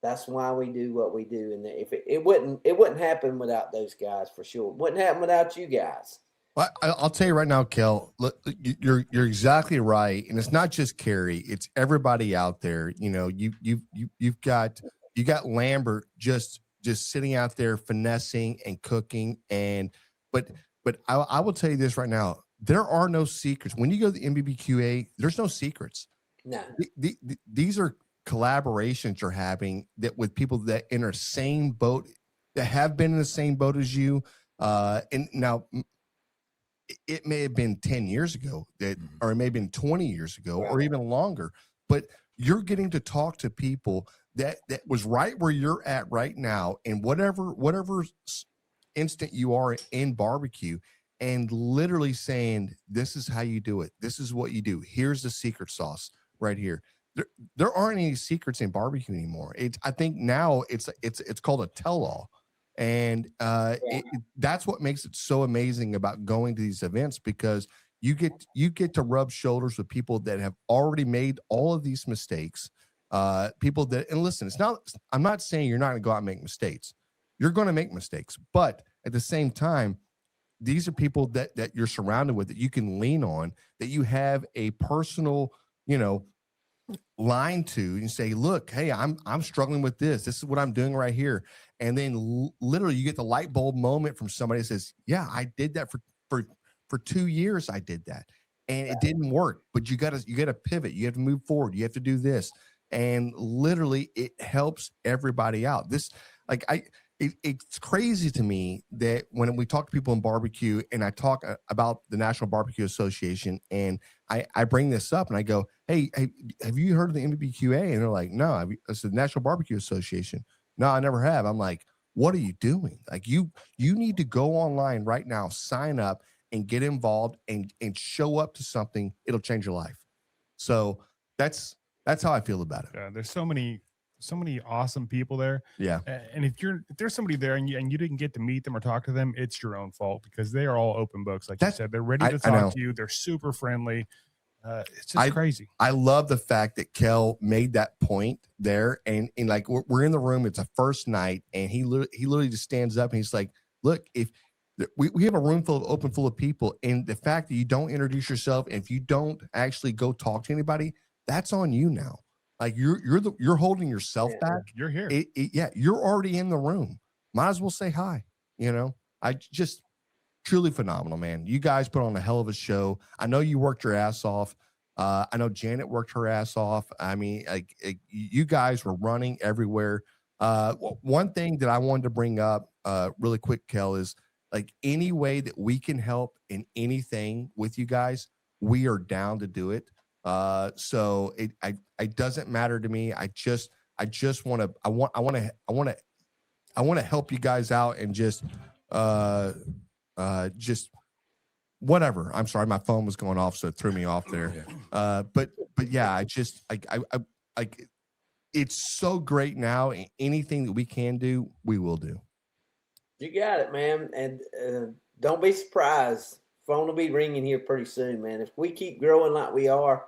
that's why we do what we do. And if it wouldn't happen without those guys for sure. It wouldn't happen without you guys. Well, I'll tell you right now, Kell. Look, you're exactly right, and it's not just Kerry; it's everybody out there. You've got Lambert just sitting out there finessing and cooking, but I will tell you this right now: there are no secrets when you go to the NBBQA. There's no secrets. No, these are collaborations you're having that with people that in the same boat, that have been in the same boat as you, and now. It may have been 10 years ago or it may have been 20 years ago or even longer, but you're getting to talk to people that was right where you're at right now in whatever instant you are in barbecue and literally saying, this is how you do it. This is what you do. Here's the secret sauce right here. There aren't any secrets in barbecue anymore. I think now it's called a tell-all. And that's what makes it so amazing about going to these events, because you get to rub shoulders with people that have already made all of these mistakes, People that, and listen, I'm not saying you're not going to go out and make mistakes. You're going to make mistakes, but at the same time, these are people that you're surrounded with, that you can lean on, that you have a personal, line to, and say, look, hey, I'm struggling with this. This is what I'm doing right here. And then literally you get the light bulb moment from somebody that says, yeah, I did that for 2 years. I did that and it didn't work, but you gotta pivot. You have to move forward. You have to do this. And literally it helps everybody out. It's crazy to me that when we talk to people in barbecue and I talk about the National Barbecue Association and I bring this up and I go, hey, have you heard of the NBBQA? And they're like, no, it's the National Barbecue Association. No, I never have. I'm like, what are you doing? Like you need to go online right now, sign up and get involved and show up to something. It'll change your life. So that's how I feel about it. Yeah, there's so many awesome people there. Yeah. And if there's somebody there and you didn't get to meet them or talk to them, it's your own fault because they are all open books. Like you said, they're ready to talk to you. They're super friendly. It's just crazy. I love the fact that Kell made that point there. And like, we're in the room, it's a first night. And he literally just stands up and he's like, look, if we have a room full of people, and the fact that you don't introduce yourself, if you don't actually go talk to anybody, that's on you now. Like you're holding yourself back. You're here. Yeah, you're already in the room. Might as well say hi. I just truly phenomenal, man. You guys put on a hell of a show. I know you worked your ass off. I know Janet worked her ass off. I mean, you guys were running everywhere. One thing that I wanted to bring up really quick, Kell, is like any way that we can help in anything with you guys, we are down to do it. So it doesn't matter to me. I just want to help you guys out and just whatever. I'm sorry, my phone was going off, so it threw me off there. But yeah, it's so great now. Anything that we can do, we will do. You got it, man. And don't be surprised. Phone will be ringing here pretty soon, man. If we keep growing like we are,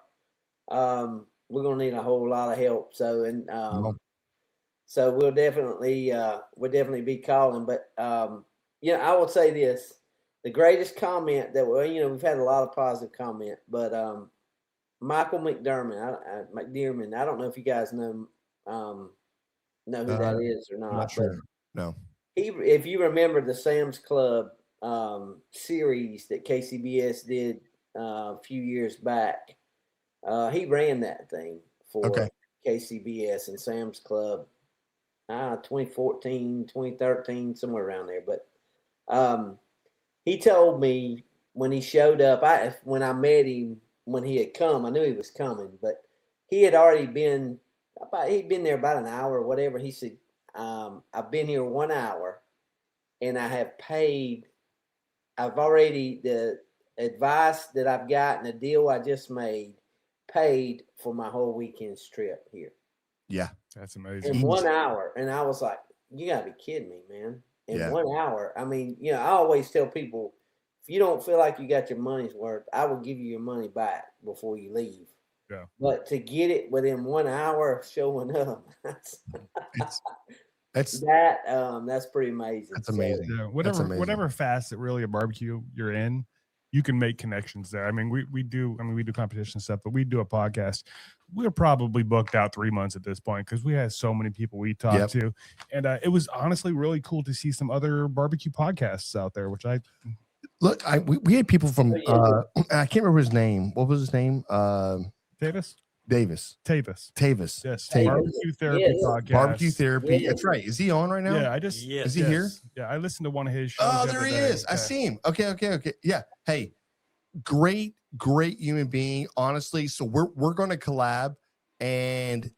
we're gonna need a whole lot of help. So so we'll definitely be calling. But I would say this: the greatest comment that we've had a lot of positive comment, but Michael McDermott, I don't know if you guys know who that is or not. I'm not sure. No. If you remember the Sam's Club series that KCBS did a few years back, he ran that thing for KCBS and Sam's Club 2014, 2013, somewhere around there. But he told me when he showed up, when I met him, when he had come, I knew he was coming, but he had already he'd been there about an hour or whatever. He said, I've been here 1 hour and I have the advice that I've got and the deal I just made paid for my whole weekend's trip here. Yeah. That's amazing. In 1 hour. And I was like, you gotta be kidding me, man. In 1 hour. I mean, I always tell people, if you don't feel like you got your money's worth, I will give you your money back before you leave. Yeah. But to get it within 1 hour of showing up, that's pretty amazing. That's amazing. Yeah, whatever facet really a barbecue you're in, you can make connections there. I mean, we do competition stuff, but we do a podcast. We're probably booked out 3 months at this point because we have so many people we talk to. And it was honestly really cool to see some other barbecue podcasts out there, which we had people from I can't remember his name. What was his name? Tavis. Yes. Barbecue Therapy podcast. Barbecue Therapy. That's right. Is he on right now? Yeah, is he here? Yeah, I listened to one of his shows. Oh, there he is. I see him. Okay. Yeah. Hey, great human being, honestly. So we're going to collab, and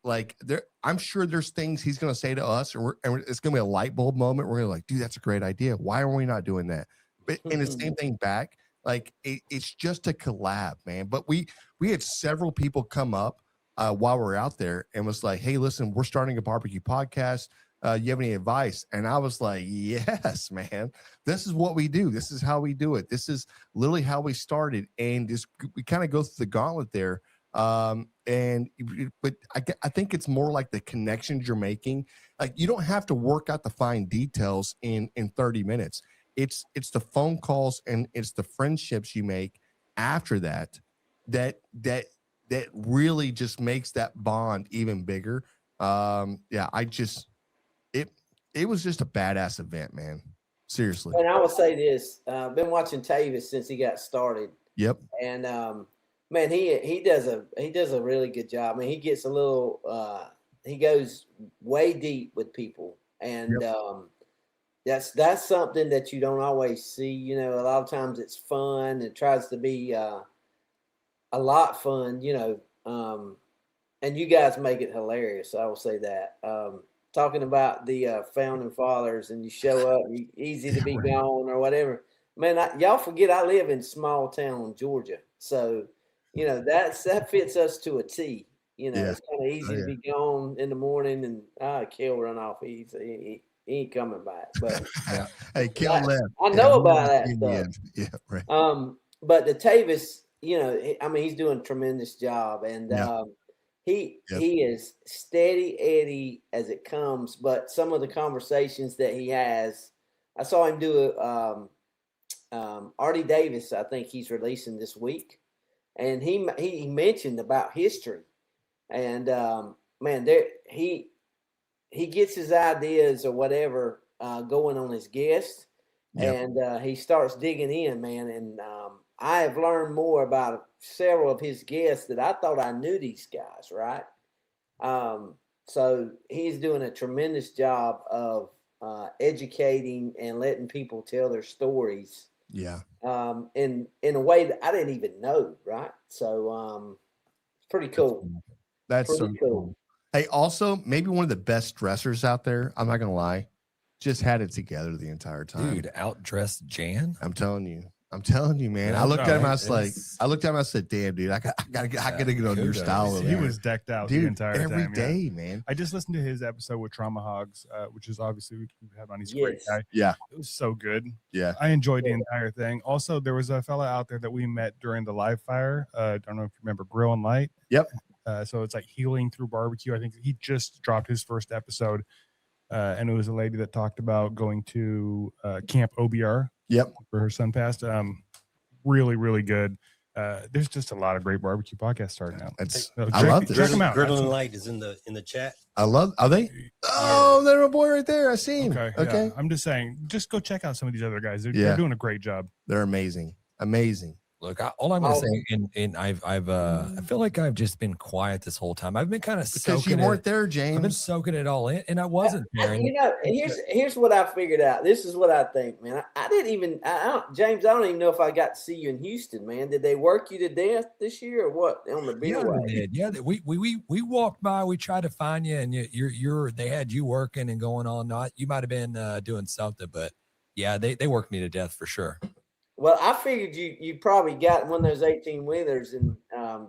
I'm sure there's things he's going to say to us, and it's going to be a light bulb moment. We're going to like, dude, that's a great idea. Why are we not doing that? But and the same thing back. Like it's just a collab, man. But we had several people come up while we were out there and was like, hey, listen, we're starting a barbecue podcast. You have any advice? And I was like, yes, man, this is what we do. This is how we do it. This is literally how we started. And we kind of go through the gauntlet there But I think it's more like the connections you're making. Like you don't have to work out the fine details in 30 minutes. It's the phone calls and it's the friendships you make after that really just makes that bond even bigger. It was just a badass event, man. Seriously. And I will say this: I've been watching Tavis since he got started. Yep. And man, he does a really good job. I mean, he gets a little he goes way deep with people, and that's something that you don't always see. You know, a lot of times it's fun. It tries to be a lot fun. You know, and you guys make it hilarious. I will say that. Talking about the founding fathers, and you show up, easy to be gone or whatever. Man, y'all forget I live in small town Georgia, so you know that fits us to a T. You know, it's kind of easy to be gone in the morning, and Kell run off. He ain't coming back. But hey, Kell left. I know about that stuff. Yeah, right. But the Tavis, you know, I mean, he's doing a tremendous job, and he is steady Eddie as it comes. But some of the conversations that he has, I saw him do Artie Davis, I think he's releasing this week, and he mentioned about history, and man, he gets his ideas or whatever going on his guests, and he starts digging in, man, and I have learned more about several of his guests that I thought I knew these guys, right? So he's doing a tremendous job of educating and letting people tell their stories. Yeah. In a way that I didn't even know, right? So it's pretty cool. That's pretty so cool. Hey, also maybe one of the best dressers out there. I'm not gonna lie, just had it together the entire time. Dude, outdressed Jan. I'm telling you, man. I looked at him. I said, "Damn, dude, I gotta get on your style." He was decked out, dude, the entire time. Every day, man. I just listened to his episode with Trauma Hogs, which is obviously we have on. He's a great guy. Yeah, it was so good. Yeah, I enjoyed the entire thing. Also, there was a fella out there that we met during the live fire. I don't know if you remember Grill and Light. Yep. So it's like healing through barbecue. I think he just dropped his first episode, and it was a lady that talked about going to Camp OBR. Yep. For her son passed. Really, really good. There's just a lot of great barbecue podcasts starting out. I love this. Check them out. Griddle and Light is in the chat. Are they? Oh, they're a boy right there. I see him. Okay. Yeah. I'm just saying, just go check out some of these other guys. They're doing a great job. They're amazing. Look, all I'm going to say, and I feel like I've just been quiet this whole time. I've been kind of because you weren't there, James. I've been soaking it all in, and I wasn't there. You know, here's what I figured out. This is what I think, man. I didn't even, James. I don't even know if I got to see you in Houston, man. Did they work you to death this year or what on the beerway? Yeah, we walked by. We tried to find you, and they had you working and going on. Not you might have been doing something, but yeah, they worked me to death for sure. Well, I figured you probably got one of those 18-wheelers and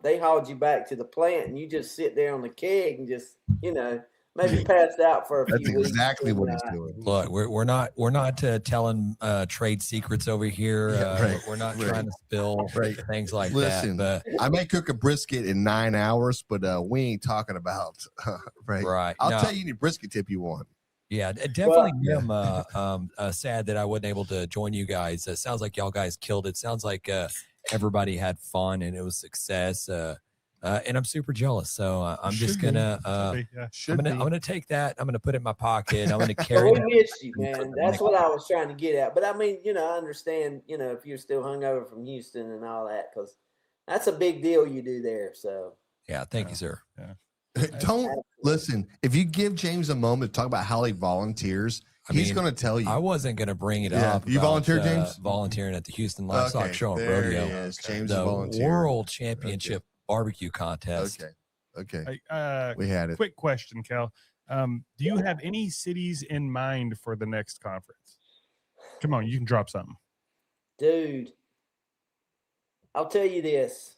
they hauled you back to the plant and you just sit there on the keg and just, you know, maybe passed out for a few weeks. That's exactly what he's doing. Look, we're not telling trade secrets over here. We're not trying to spill things like that. But I may cook a brisket in 9 hours, but we ain't talking about right. I'll tell you any brisket tip you want. Yeah, definitely. I'm sad that I wasn't able to join you guys. It sounds like y'all guys killed it. Sounds like everybody had fun and it was success. And I'm super jealous. So I'm just gonna I'm gonna take that. I'm gonna put it in my pocket. I'm gonna carry. We missed you, man. That's what I was trying to get at. But I mean, you know, I understand. You know, if you're still hungover from Houston and all that, because that's a big deal you do there. So yeah, thank you, sir. Yeah. Don't listen. If you give James a moment to talk about how he volunteers, he's going to tell you. I wasn't going to bring it up. You volunteered, James? Volunteering at the Houston Livestock Show and Rodeo. James the World Championship Barbecue Contest. Okay. We had it. Quick question, Kell. Do you have any cities in mind for the next conference? Come on, you can drop something. Dude, I'll tell you this.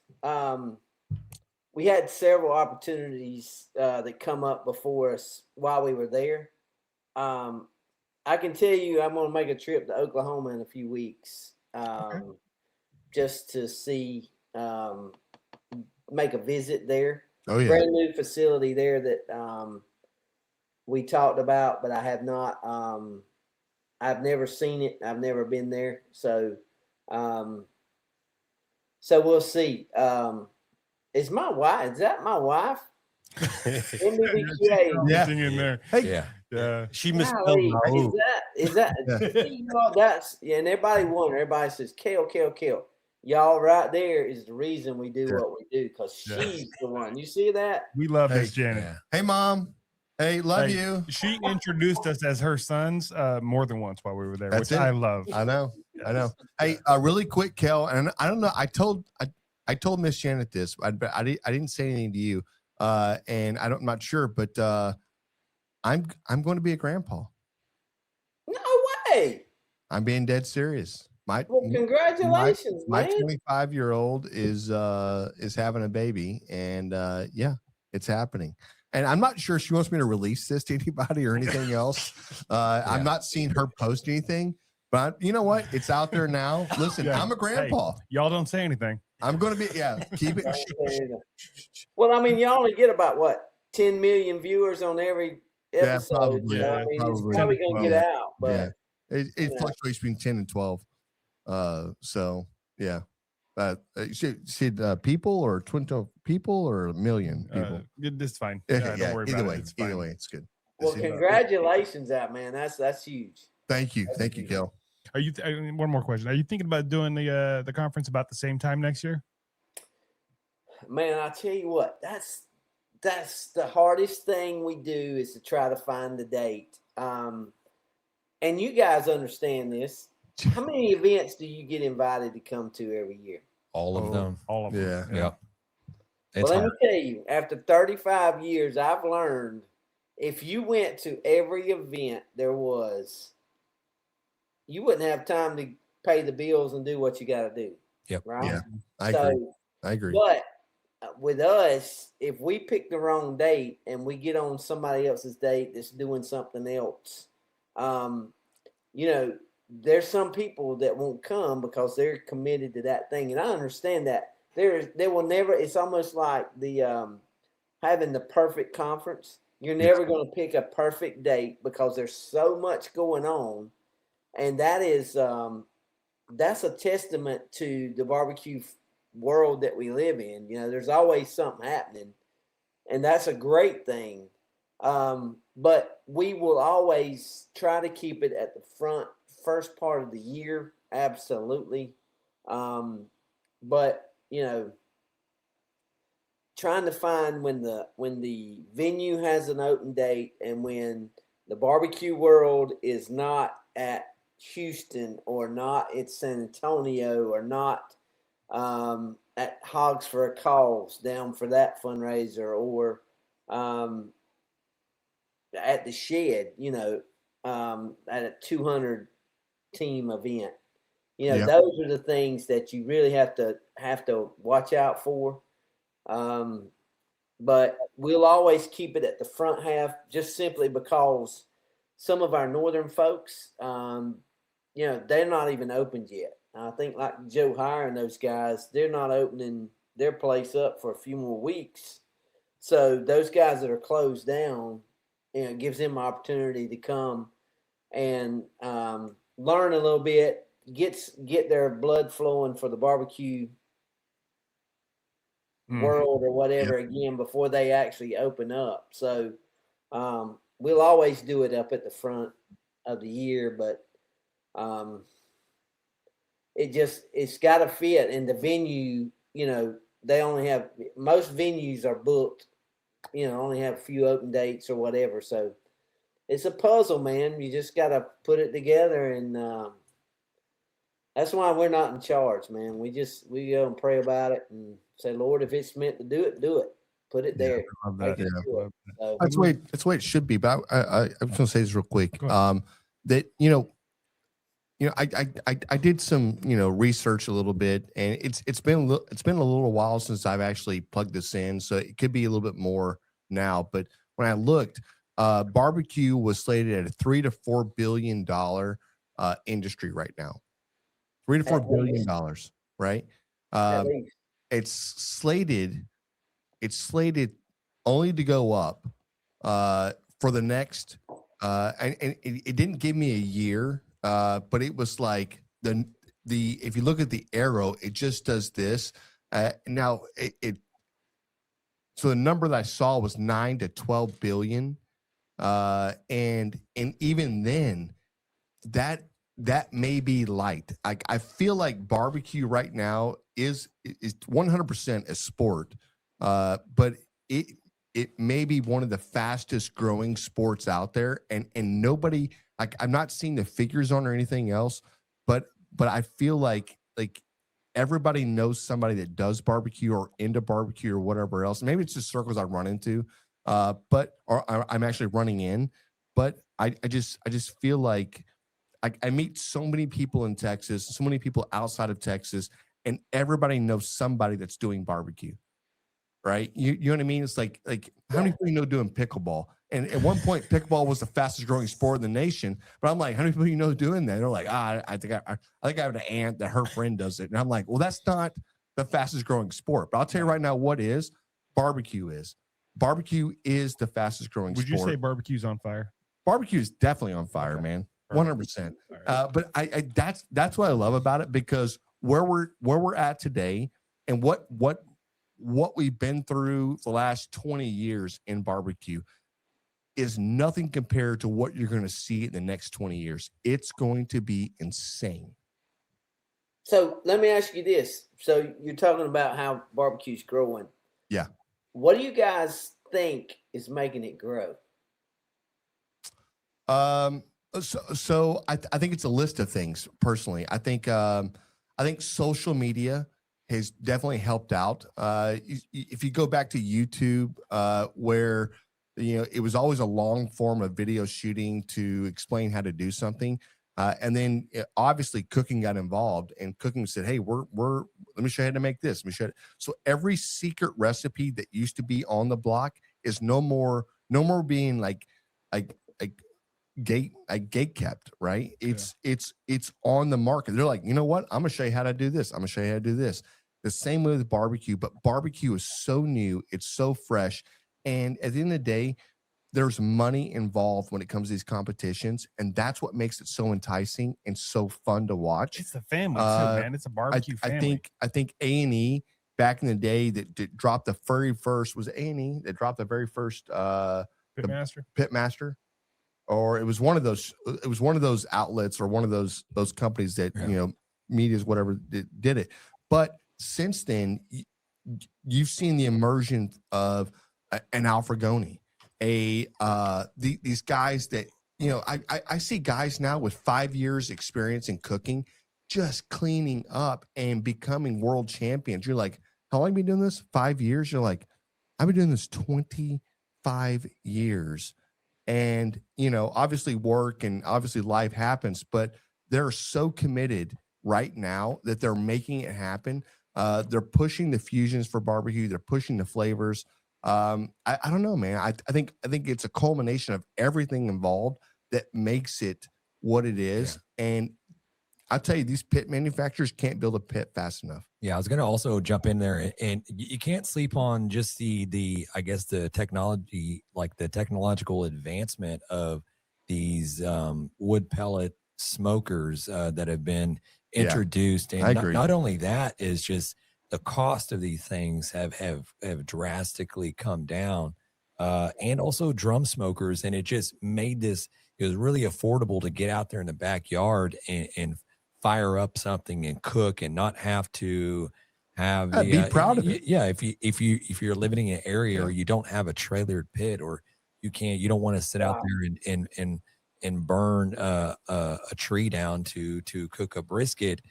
We had several opportunities that come up before us while we were there. I can tell you I'm going to make a trip to Oklahoma in a few weeks just to see make a visit there. Oh yeah. Brand new facility there that we talked about, but I have not. I've never seen it. I've never been there. So we'll see. Is that my wife? NBBQA. Yeah. In there. Yeah. Yeah. She misspelled Golly, Raul. is that you know, that's and everybody wonder. Everybody says Kell. Y'all right there is the reason we do what we do, because she's the one. You see that? We love Hey, Miss Janet. Yeah. Hey, Mom. Hey, love Hey, you. She introduced us as her sons more than once while we were there, That's which it. I love. I know. I know. Hey, really quick, Kel, and I don't know. I told Miss Janet this, but I didn't say anything to you, and I'm not sure, but I'm going to be a grandpa. No way. I'm being dead serious. Well, congratulations, my man. 25-year-old is having a baby, and yeah, it's happening. And I'm not sure she wants me to release this to anybody or anything else. I'm not seeing her post anything, but you know what? It's out there now. Listen, I'm a grandpa. Hey, y'all don't say anything. I'm going to be, keep it. Well, I mean, you only get about 10 million viewers on every episode. Probably. So, I mean, it's probably going to get out, but it fluctuates between 10 and 12. So yeah. People or 20 people or a million people? This is fine. Yeah, Don't worry either about way, it. either way, it's good. Well, congratulations, man. That's huge. Thank you, Kel. Are you? One more question. Are you thinking about doing the conference about the same time next year? Man, I tell you what, that's the hardest thing we do is to try to find the date. And you guys understand this. How many events do you get invited to come to every year? All of them. All of them. Yeah. Well, let me tell you, after 35 years, I've learned if you went to every event there was, you wouldn't have time to pay the bills and do what you got to do. Yep. Right? Yeah, I agree. But with us, if we pick the wrong date and we get on somebody else's date that's doing something else, there's some people that won't come because they're committed to that thing. And I understand that. There will never, it's almost like the having the perfect conference. You're never going to pick a perfect date because there's so much going on. And that is, that's a testament to the barbecue world that we live in. There's always something happening, and that's a great thing. But we will always try to keep it at the first part of the year. Absolutely. But trying to find when the venue has an open date and when the barbecue world is not at Houston or not at San Antonio or not at Hogs for a Cause down for that fundraiser or at the Shed, at a 200 team event. Those are the things that you really have to watch out for. But we'll always keep it at the front half just simply because some of our northern folks, they're not even opened yet. I think like Joe Hire and those guys, they're not opening their place up for a few more weeks. So those guys that are closed down, it gives them an opportunity to come and learn a little bit, get their blood flowing for the barbecue world or whatever again before they actually open up. So we'll always do it up at the front of the year, but it's got to fit. And the venue, they only have, most venues are booked, only have a few open dates or whatever. So it's a puzzle, man. You just got to put it together, and that's why we're not in charge, man. We go and pray about it and say, Lord, if it's meant to do it, do it. Put it there. I love that. So, That's the way it should be. But I was going to say this real quick. That I did some research a little bit, and it's been a little while since I've actually plugged this in, so it could be a little bit more now. But when I looked, barbecue was slated at a $3 to $4 billion industry right now. $3 to $4 billion, right? It's slated it's slated only to go up for the next and it didn't give me a year, but it was like the if you look at the arrow, it just does this. Now so the number that I saw was 9 to 12 billion. And even then, that may be light. I feel like barbecue right now is 100% a sport, but it may be one of the fastest growing sports out there, and nobody, like, I'm not seeing the figures on or anything else, but I feel like everybody knows somebody that does barbecue or into barbecue or whatever else. Maybe it's just circles I run into, or I'm actually running in, but I just feel like I meet so many people in Texas, so many people outside of Texas, and everybody knows somebody that's doing barbecue, right? You know what I mean? It's like how many people you know doing pickleball? And at one point, pickleball was the fastest growing sport in the nation. But I'm like, how many people you know doing that? And they're like, I think I have an aunt that her friend does it. And I'm like, well, that's not the fastest growing sport. But I'll tell you right now, what is barbecue is. Barbecue is the fastest growing sport. Would you say barbecue's on fire? Barbecue is definitely on fire, man. 100%. But I that's what I love about it, because where we're at today and what we've been through the last 20 years in barbecue is nothing compared to what you're going to see in the next 20 years. It's going to be insane. So let me ask you this. So you're talking about how barbecue's growing. Yeah. What do you guys think is making it grow? So I think it's a list of things. Personally, I think social media has definitely helped out. If you go back to YouTube, where it was always a long form of video shooting to explain how to do something, and then obviously cooking got involved, and cooking said, "Hey, let me show you how to make this. Let me show you." So every secret recipe that used to be on the block is no more being like gate kept, right? It's on the market. They're like, you know what? I'm gonna show you how to do this. I'm gonna show you how to do this. The same way with barbecue, but barbecue is so new, it's so fresh, and at the end of the day, there's money involved when it comes to these competitions, and that's what makes it so enticing and so fun to watch. It's a family too, man. It's a barbecue family. I think A&E back in the day that dropped the very first was A&E that dropped the very first Pitmaster. Or it was one of those outlets or one of those companies that media's whatever did it. But since then, you've seen the immersion of an Alfregoni, these guys that I see guys now with 5 years experience in cooking, just cleaning up and becoming world champions. You're like, how long have you been doing this? 5 years. You're like, I've been doing this 25 years. And, obviously work and obviously life happens, but they're so committed right now that they're making it happen. They're pushing the fusions for barbecue. They're pushing the flavors. I don't know, man. I think it's a culmination of everything involved that makes it what it is. Yeah. And I'll tell you, these pit manufacturers can't build a pit fast enough. Yeah, I was going to also jump in there, and you can't sleep on just the I guess the technology, like the technological advancement of these wood pellet smokers that have been introduced. Yeah, and not only that, is just the cost of these things have drastically come down, and also drum smokers, and it just made it was really affordable to get out there in the backyard and fire up something and cook and not have to have be proud of it. Yeah. If you're living in an area or you don't have a trailered pit, or you don't want to sit out there and burn a tree down to cook a brisket.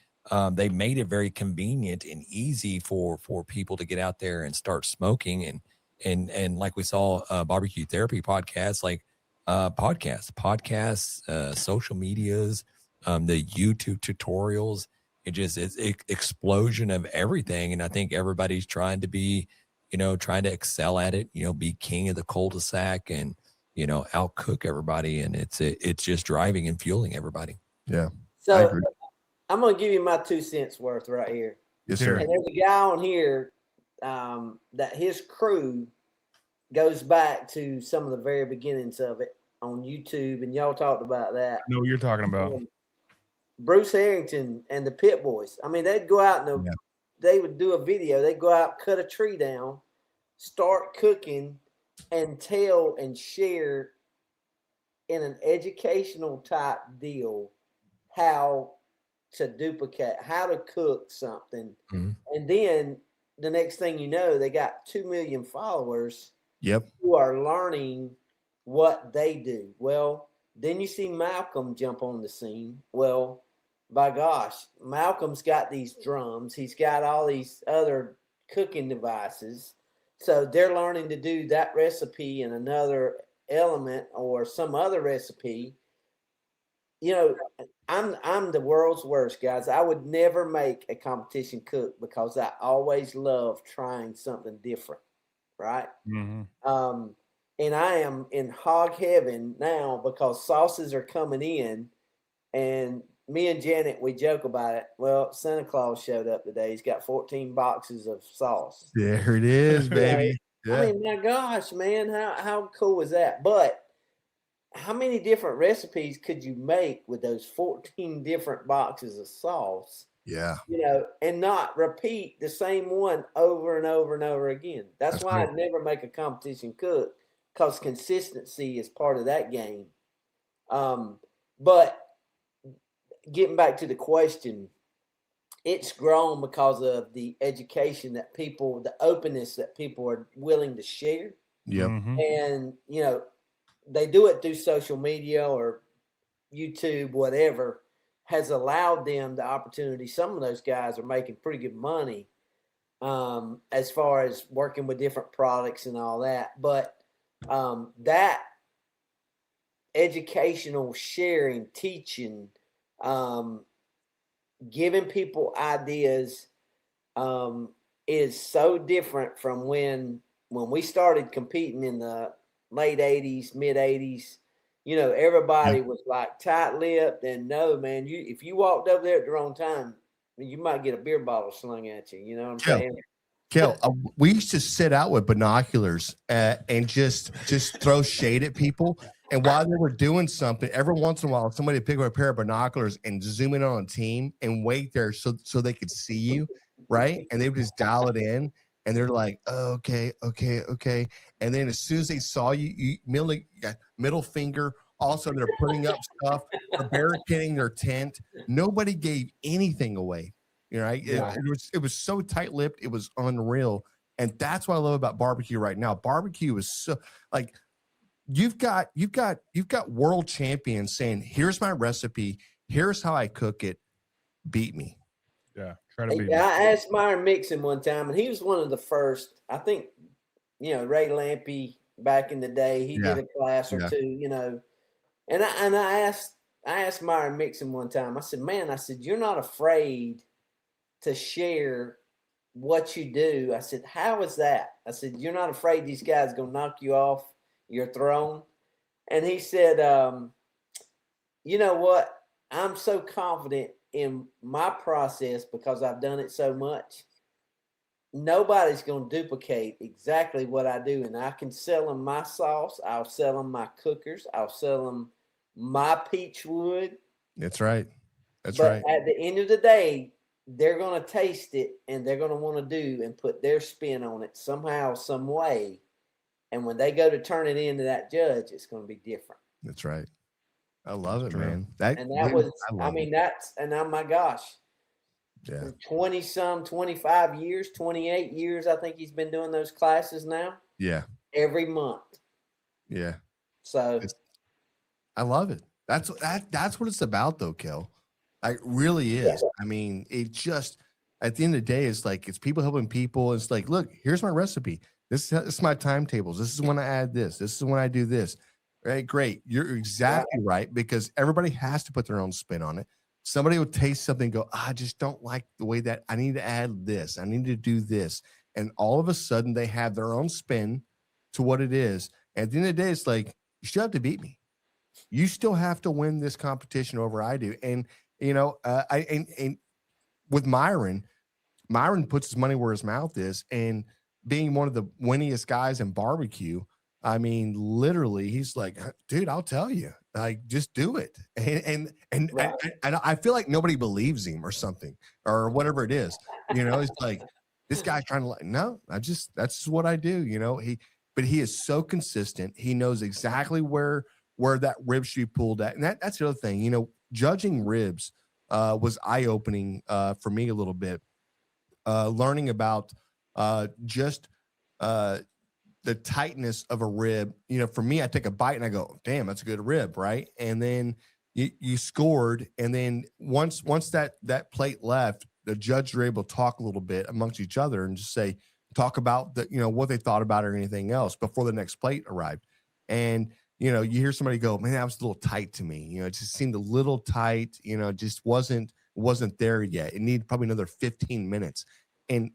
They made it very convenient and easy for people to get out there and start smoking. And like we saw barbecue therapy podcasts, like podcasts, social medias, the YouTube tutorials, it's explosion of everything. And I think everybody's trying to excel at it, be king of the cul-de-sac and, outcook everybody. And it's just driving and fueling everybody. Yeah. So I'm going to give you my 2 cents worth right here. Yes, sir. And there's a guy on here that his crew goes back to some of the very beginnings of it on YouTube, and y'all talked about that. I know what you're talking about. Bruce Harrington and the Pit Boys. I mean, they'd go out and they would do a video. They'd go out, cut a tree down, start cooking, and tell and share in an educational type deal how to duplicate, how to cook something. And then the next thing you know, they got 2 million followers who are learning what they do. Well, then you see Malcolm jump on the scene. Well, by gosh, Malcolm's got these drums. He's got all these other cooking devices. So they're learning to do that recipe in another element or some other recipe. You know, I'm the world's worst, guys. I would never make a competition cook because I always love trying something different, right? And I am in hog heaven now because sauces are coming in, and me and Janet, we joke about it. Well, Santa Claus showed up today. He's got 14 boxes of sauce. There it is, baby. I mean, my gosh, man, how cool is that? But how many different recipes could you make with those 14 different boxes of sauce? Yeah. You know, and not repeat the same one over and over and over again. That's why I'd never make a competition cook, because consistency is part of that game. But getting back to the question, it's grown because of the education that people, the openness that people are willing to share. And, you know, they do it through social media or YouTube, whatever, has allowed them the opportunity. Some of those guys are making pretty good money as far as working with different products and all that. But that educational sharing, teaching, giving people ideas is so different from when we started competing in the late 80s, mid 80s. You know, everybody was like tight-lipped, and no, man, if you walked over there at the wrong time, you might get a beer bottle slung at you. You know what I'm saying? Kell, we used to sit out with binoculars and just throw shade at people. And while they were doing something, every once in a while, somebody would pick up a pair of binoculars and zoom in on a team and wait there so they could see you, right? And they would just dial it in, and they're like, oh, okay. And then as soon as they saw you, middle finger, all of a sudden they're putting up stuff, they're barricading their tent. Nobody gave anything away. Right? It was so tight-lipped, it was unreal. And that's what I love about barbecue right now. Barbecue is so like you've got world champions saying, here's my recipe, here's how I cook it, beat me. Yeah, try to beat me. I asked Myron Mixon one time, and he was one of the first. I think, you know, Ray Lampy back in the day, he did a class or two, you know. And I asked Myron Mixon one time, I said, man, you're not afraid to share what you do. I said, how is that? I said, you're not afraid these guys going to knock you off your throne? And he said, you know what? I'm so confident in my process because I've done it so much. Nobody's going to duplicate exactly what I do. And I can sell them my sauce. I'll sell them my cookers. I'll sell them my peach wood. That's right. But at the end of the day, they're going to taste it, and they're going to want to do and put their spin on it somehow, some way. And when they go to turn it into that judge, it's going to be different. That's right. I love it, man. Oh my gosh. Yeah. 25 years, 28 years, I think he's been doing those classes now. Yeah. Every month. Yeah. So I love it. That's what it's about, though, Kell. It really is. I mean, it just, at the end of the day, it's like, it's people helping people. It's like, look, here's my recipe. This is my timetables. This is when I add this. This is when I do this. Right? Great. You're exactly right, because everybody has to put their own spin on it. Somebody will taste something and go, I just don't like the way that I need to add this. I need to do this. And all of a sudden they have their own spin to what it is. And at the end of the day, it's like, you still have to beat me. You still have to win this competition over I do. And, you know, and with Myron, Myron puts his money where his mouth is, and being one of the winniest guys in barbecue, I mean, literally, he's like, dude, I'll tell you, like, just do it. And I feel like nobody believes him or something or whatever it is. You know, it's like this guy's trying to like, no, that's just what I do. You know, but he is so consistent. He knows exactly where that rib should be pulled at, and that's the other thing. You know, judging ribs was eye opening for me a little bit. Learning about just the tightness of a rib. You know, for me, I take a bite and I go, damn, that's a good rib, right? And then you scored, and then once that plate left, the judges were able to talk a little bit amongst each other and just talk about what they thought about it or anything else before the next plate arrived. And you hear somebody go, man, that was a little tight to me. You know, it just seemed a little tight. You know, it just wasn't there yet. It needed probably another 15 minutes. And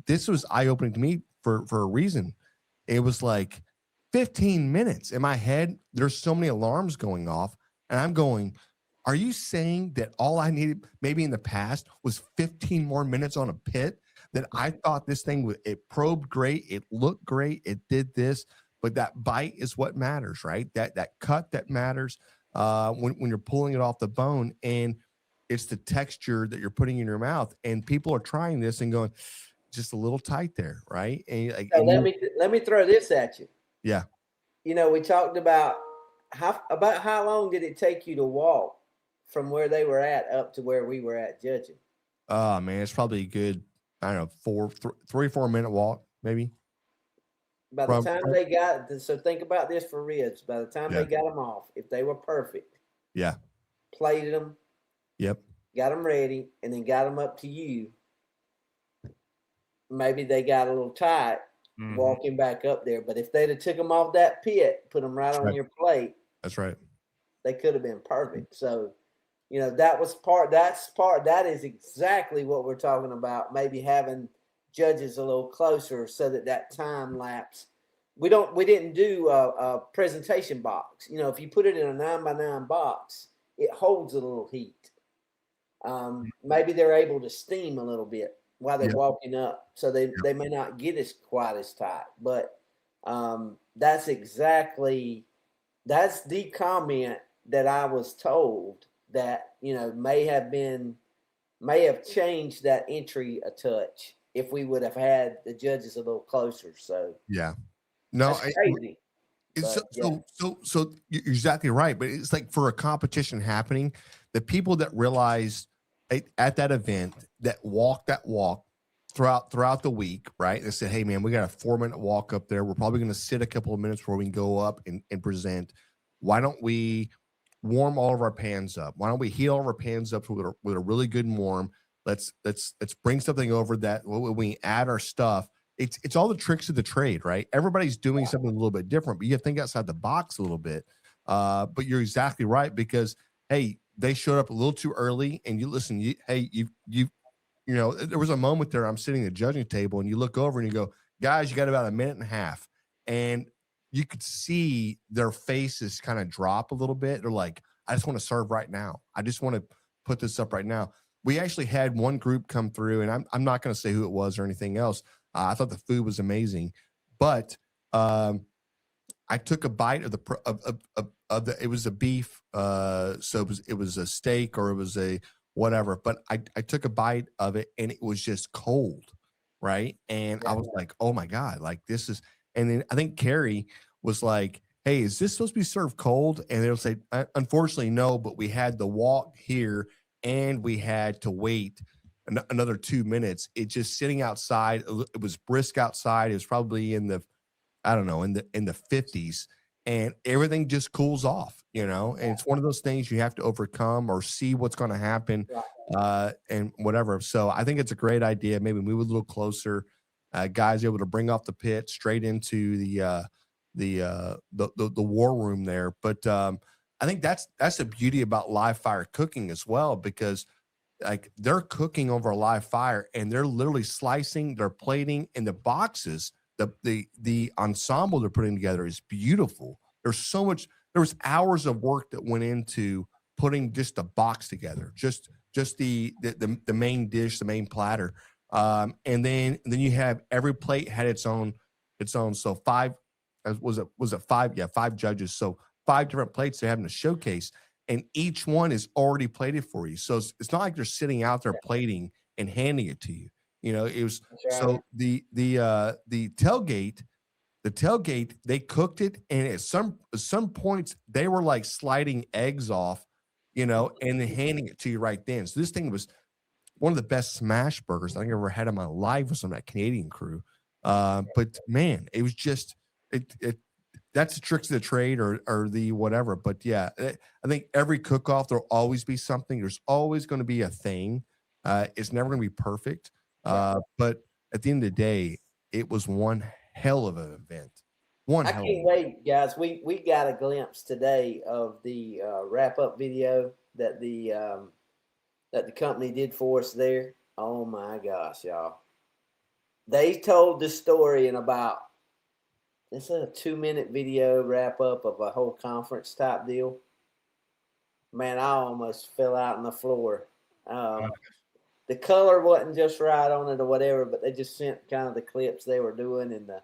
this was eye opening to me for a reason. It was like 15 minutes in my head. There's so many alarms going off, and I'm going, are you saying that all I needed maybe in the past was 15 more minutes on a pit? That I thought this thing it probed great, it looked great, it did this, but that bite is what matters, right? That cut that matters when you're pulling it off the bone, and it's the texture that you're putting in your mouth. And people are trying this and going, just a little tight there, right? And like, so let me throw this at you. Yeah. You know, we talked about how long did it take you to walk from where they were at up to where we were at judging? Oh man, it's probably a good, I don't know, 3-4 minute walk, maybe. By the time they got, so think about this for ribs. By the time they got them off, if they were perfect, plated them, got them ready, and then got them up to you, maybe they got a little tight walking back up there. But if they'd have took them off that pit, put them right on your plate, that's right, they could have been perfect. So, that is exactly what we're talking about. Maybe having judges a little closer so that time lapse. We didn't do a presentation box. If you put it in a 9x9 box, it holds a little heat. Maybe they're able to steam a little bit while they're walking up, so they may not get quite as tight. But that's the comment that I was told that may have changed that entry a touch if we would have had the judges a little closer. So no, that's crazy. So you're exactly right. But it's like for a competition happening, the people that realize at that event that walk throughout the week, right? They said, hey man, we got a 4-minute walk up there. We're probably going to sit a couple of minutes before we can go up and present. Why don't we warm all of our pans up? Why don't we heat all of our pans up with a really good warm? Let's bring something over that when we add our stuff. It's all the tricks of the trade, right? Everybody's doing something a little bit different, but you have to think outside the box a little bit. But you're exactly right, because hey, they showed up a little too early, and there was a moment there. I'm sitting at the judging table, and you look over and you go, guys, you got about a minute and a half, and you could see their faces kind of drop a little bit. They're like, I just want to serve right now. I just want to put this up right now. We actually had one group come through, and I'm not going to say who it was or anything else. I thought the food was amazing, but I took a bite of the it was a beef, so it was a steak or it was a whatever. But I took a bite of it, and it was just cold, right? And I was like, oh my god, like this is. And then I think Carrie was like, hey, is this supposed to be served cold? And they'll say, unfortunately, no, but we had the walk here and we had to wait another 2 minutes. It just sitting outside. It was brisk outside. It was probably in the 50s, and everything just cools off, and it's one of those things you have to overcome or see what's going to happen and whatever. So I think it's a great idea. Maybe move a little closer. Guys able to bring off the pit straight into the war room there. But I think that's the beauty about live fire cooking as well, because like they're cooking over a live fire, and they're literally slicing, they're plating, and the boxes, the ensemble they're putting together is beautiful. There was hours of work that went into putting just a box together, just the main dish, the main platter. And then you have every plate had its own. So five, was it five? Yeah, 5 judges. So 5 different plates they're having to showcase, and each one is already plated for you. So it's not like they're sitting out there plating and handing it to you. You know, it was so the tailgate. The tailgate, they cooked it, and at some points they were like sliding eggs off, you know, and then handing it to you right then. So this thing was one of the best smash burgers I've ever had in my life with some of that Canadian crew. But man, it was just that's the tricks of the trade or the whatever. But yeah, I think every cook-off there'll always be something. There's always going to be a thing. It's never going to be perfect. But at the end of the day, it was one hell of an event. I can't wait, guys. We got a glimpse today of the wrap-up video that the company did for us there. Oh my gosh, y'all! They told the story in about it's a 2-minute video wrap-up of a whole conference type deal. Man, I almost fell out on the floor. The color wasn't just right on it or whatever, but they just sent kind of the clips they were doing and the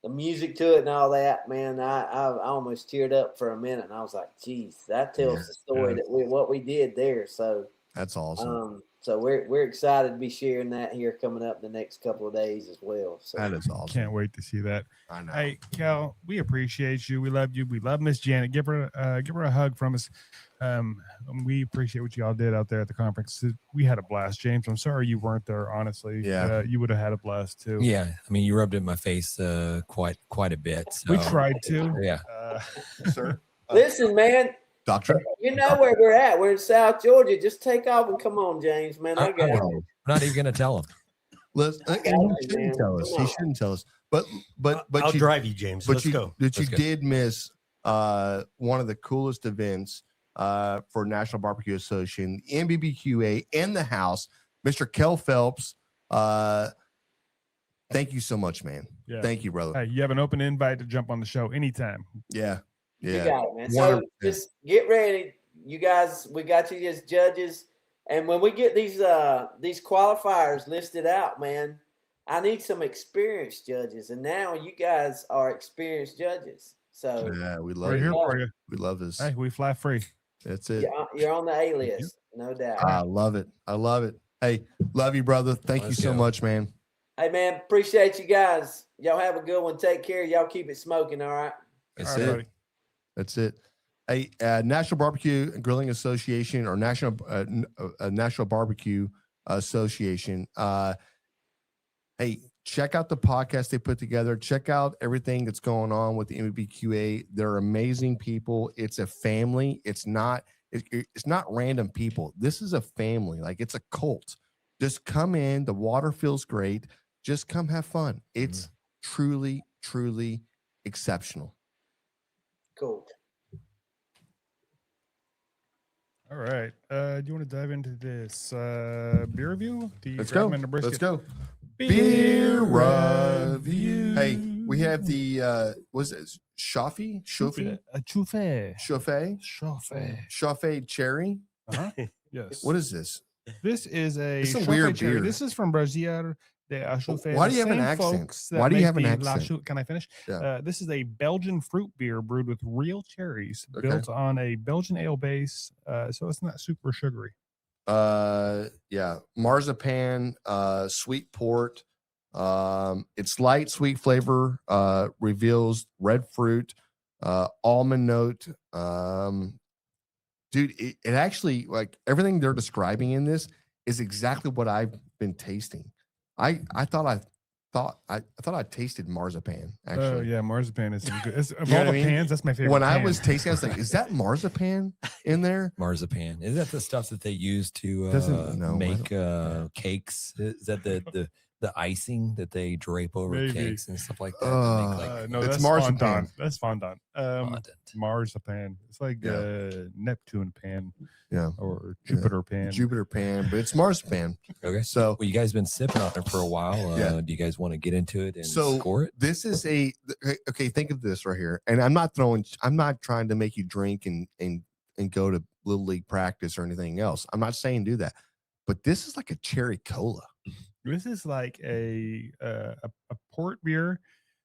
music to it and all that. Man, I almost teared up for a minute, and I was like, geez, that tells the story that what we did there. So that's awesome. So we're excited to be sharing that here coming up the next couple of days as well. So that is awesome. Can't wait to see that. I know. Hey, Kel, we appreciate you. We love you. We love Miss Janet. Give her a hug from us. We appreciate what y'all did out there at the conference. We had a blast, James. I'm sorry you weren't there. Honestly, you would have had a blast too. Yeah, I mean, you rubbed it in my face quite a bit. So. We tried to. Yeah, sir. Listen, man. Doctor, you know where we're at. We're in South Georgia. Just take off and come on, James. Man, I got you. I'm not even gonna tell him. Listen, he shouldn't tell us. He shouldn't tell us. But I'll drive you, James. Let's go. But you did miss one of the coolest events for National Barbecue Association, NBBQA, in the house, Mr. Kell Phelps. Thank you so much, man. Yeah. Thank you, brother. Hey, you have an open invite to jump on the show anytime. Yeah. You got it, man. So just get ready. You guys, we got you as judges. And when we get these qualifiers listed out, man, I need some experienced judges. And now you guys are experienced judges. So yeah, we love we're here for you. We love this. Hey, we fly free. That's it. You're on the A list, no doubt. I love it. I love it. Hey, love you, brother. Thank you so much, man. Hey, man, appreciate you guys. Y'all have a good one. Take care. Y'all keep it smoking, all right? That's it. Buddy. That's it. Hey, National Barbecue and Grilling Association or National Barbecue Association. Hey, check out the podcast they put together. Check out everything that's going on with the NBBQA. They're amazing people. It's a family. It's not random people. This is a family. Like, it's a cult. Just come in. The water feels great. Just come have fun. It's truly, truly exceptional. Cool. All right. Do you want to dive into this beer review? Let's go. Let's go. Beer review. Hey, we have the was it Chouffe Cherry. Yes. What is this? This is a weird Cherry. beer. This is from Brasserie. Why do you have an accent? Why do you have an accent? Can I finish? Yeah. This is a Belgian fruit beer brewed with real cherries, built on a Belgian ale base, so it's not super sugary. Yeah, marzipan, sweet port. It's light, sweet flavor. Reveals red fruit, almond note. Dude, it actually, like, everything they're describing in this is exactly what I've been tasting. I thought I tasted marzipan. Actually, oh yeah, marzipan is good. Of all the pans, that's my favorite. When I was tasting, I was like, "Is that marzipan in there?" Marzipan, is that the stuff that they use to make cakes? Is that the icing that they drape over cakes and stuff like that? No, it's that's marzipan. Fondant. That's fondant. Marzipan. It's like Neptune pan. Yeah. Or Jupiter pan. Jupiter pan, but it's marzipan. Okay. So, well, you guys been sipping on it for a while. Do you guys want to get into it and score it? This is okay. Think of this right here, and I'm not trying to make you drink and go to little league practice or anything else. I'm not saying do that, but this is like a cherry cola. This is like a port beer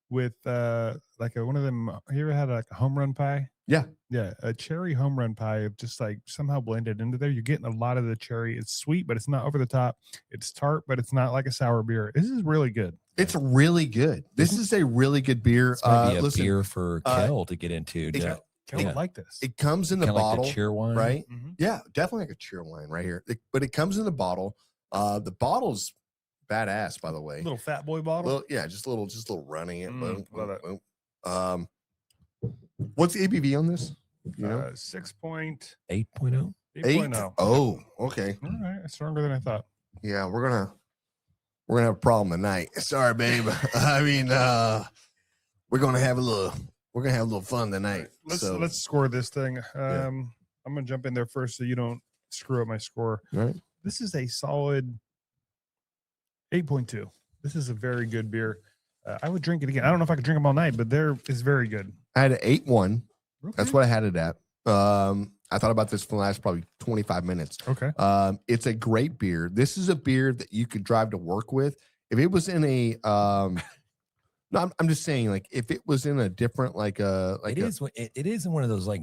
with like one of them. You ever had like a home run pie? Yeah. Yeah, a cherry home run pie, just like somehow blended into there. You're getting a lot of the cherry. It's sweet, but it's not over the top. It's tart, but it's not like a sour beer. This is really good. It's really good. This is a really good beer. This might be a listen, beer for Kell to get into. Kel would like this. it comes in the Kinda like bottle, the cheer wine, right? Mhm. Yeah, definitely like a cheer wine right here. But it comes in the bottle. The bottle's badass, by the way. Little fat boy bottle. Well, yeah, just a little running it. Boom, love boom, it. boom. What's the ABV on this? You know, 6.8. 8.0. 8.0. Oh, okay. All right, it's stronger than I thought. Yeah, we're gonna have a problem tonight. Sorry, babe. I mean, we're gonna have a little fun tonight. Let's score this thing. Yeah. I'm gonna jump in there first so you don't screw up my score. All right. This is a solid 8.2. This is a very good beer. I would drink it again. I don't know if I could drink them all night, but it's very good. I had an 8.1. Okay. That's what I had it at. I thought about this for the last probably 25 minutes. Okay. It's a great beer. This is a beer that you could drive to work with. If it was in a no, I'm just saying, like, if it was in a different, it is in one of those like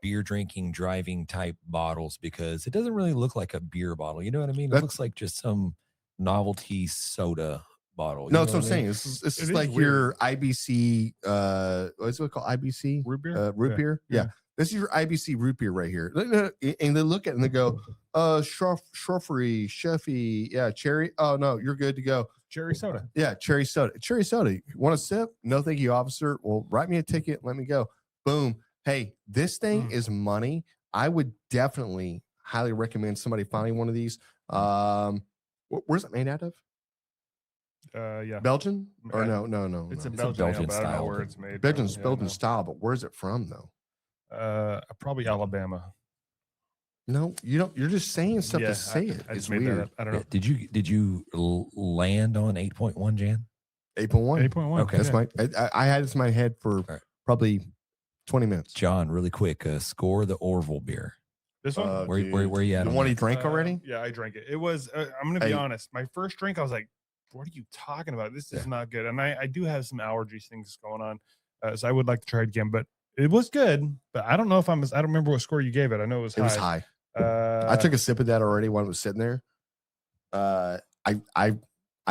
beer drinking driving type bottles, because it doesn't really look like a beer bottle. You know what I mean? It looks like just some novelty soda bottle. No, that's what I'm saying. This is like your IBC. What's it called? IBC Root beer. Root beer. Yeah. This is your IBC root beer right here. And they look at it and they go, Shruffy, Cheffy, yeah, cherry. Oh no, you're good to go. Cherry soda. Yeah, cherry soda. Cherry soda. You want a sip? No, thank you, officer. Well, write me a ticket. Let me go. Boom. Hey, this thing is money. I would definitely highly recommend somebody finding one of these. Where's it made out of? Yeah. Belgian? Or no. It's no. a Belgian Belgian ale, but I don't know style. where it's made. Belgian's from. Belgian no. style, but where's it from though? Probably Alabama. No, you don't. You're just saying stuff Yeah, to say it. I It's just made that weird. up. I don't know. Did you land on 8.1, Jan? 8.1. 8.1. Okay. That's I had this in my head for right. probably 20 minutes. John, really quick, score the Orville beer. This one. Where you at? The on one that? he drank already? Yeah, I drank it. It was. I'm gonna be Hey. honest. My first drink, I was like, "What are you talking about? This is not good." And I do have some allergies things going on, so I would like to try it again. But it was good. But I don't know if I don't remember what score you gave it. I know it was high. It was high. I took a sip of that already when it was sitting there. I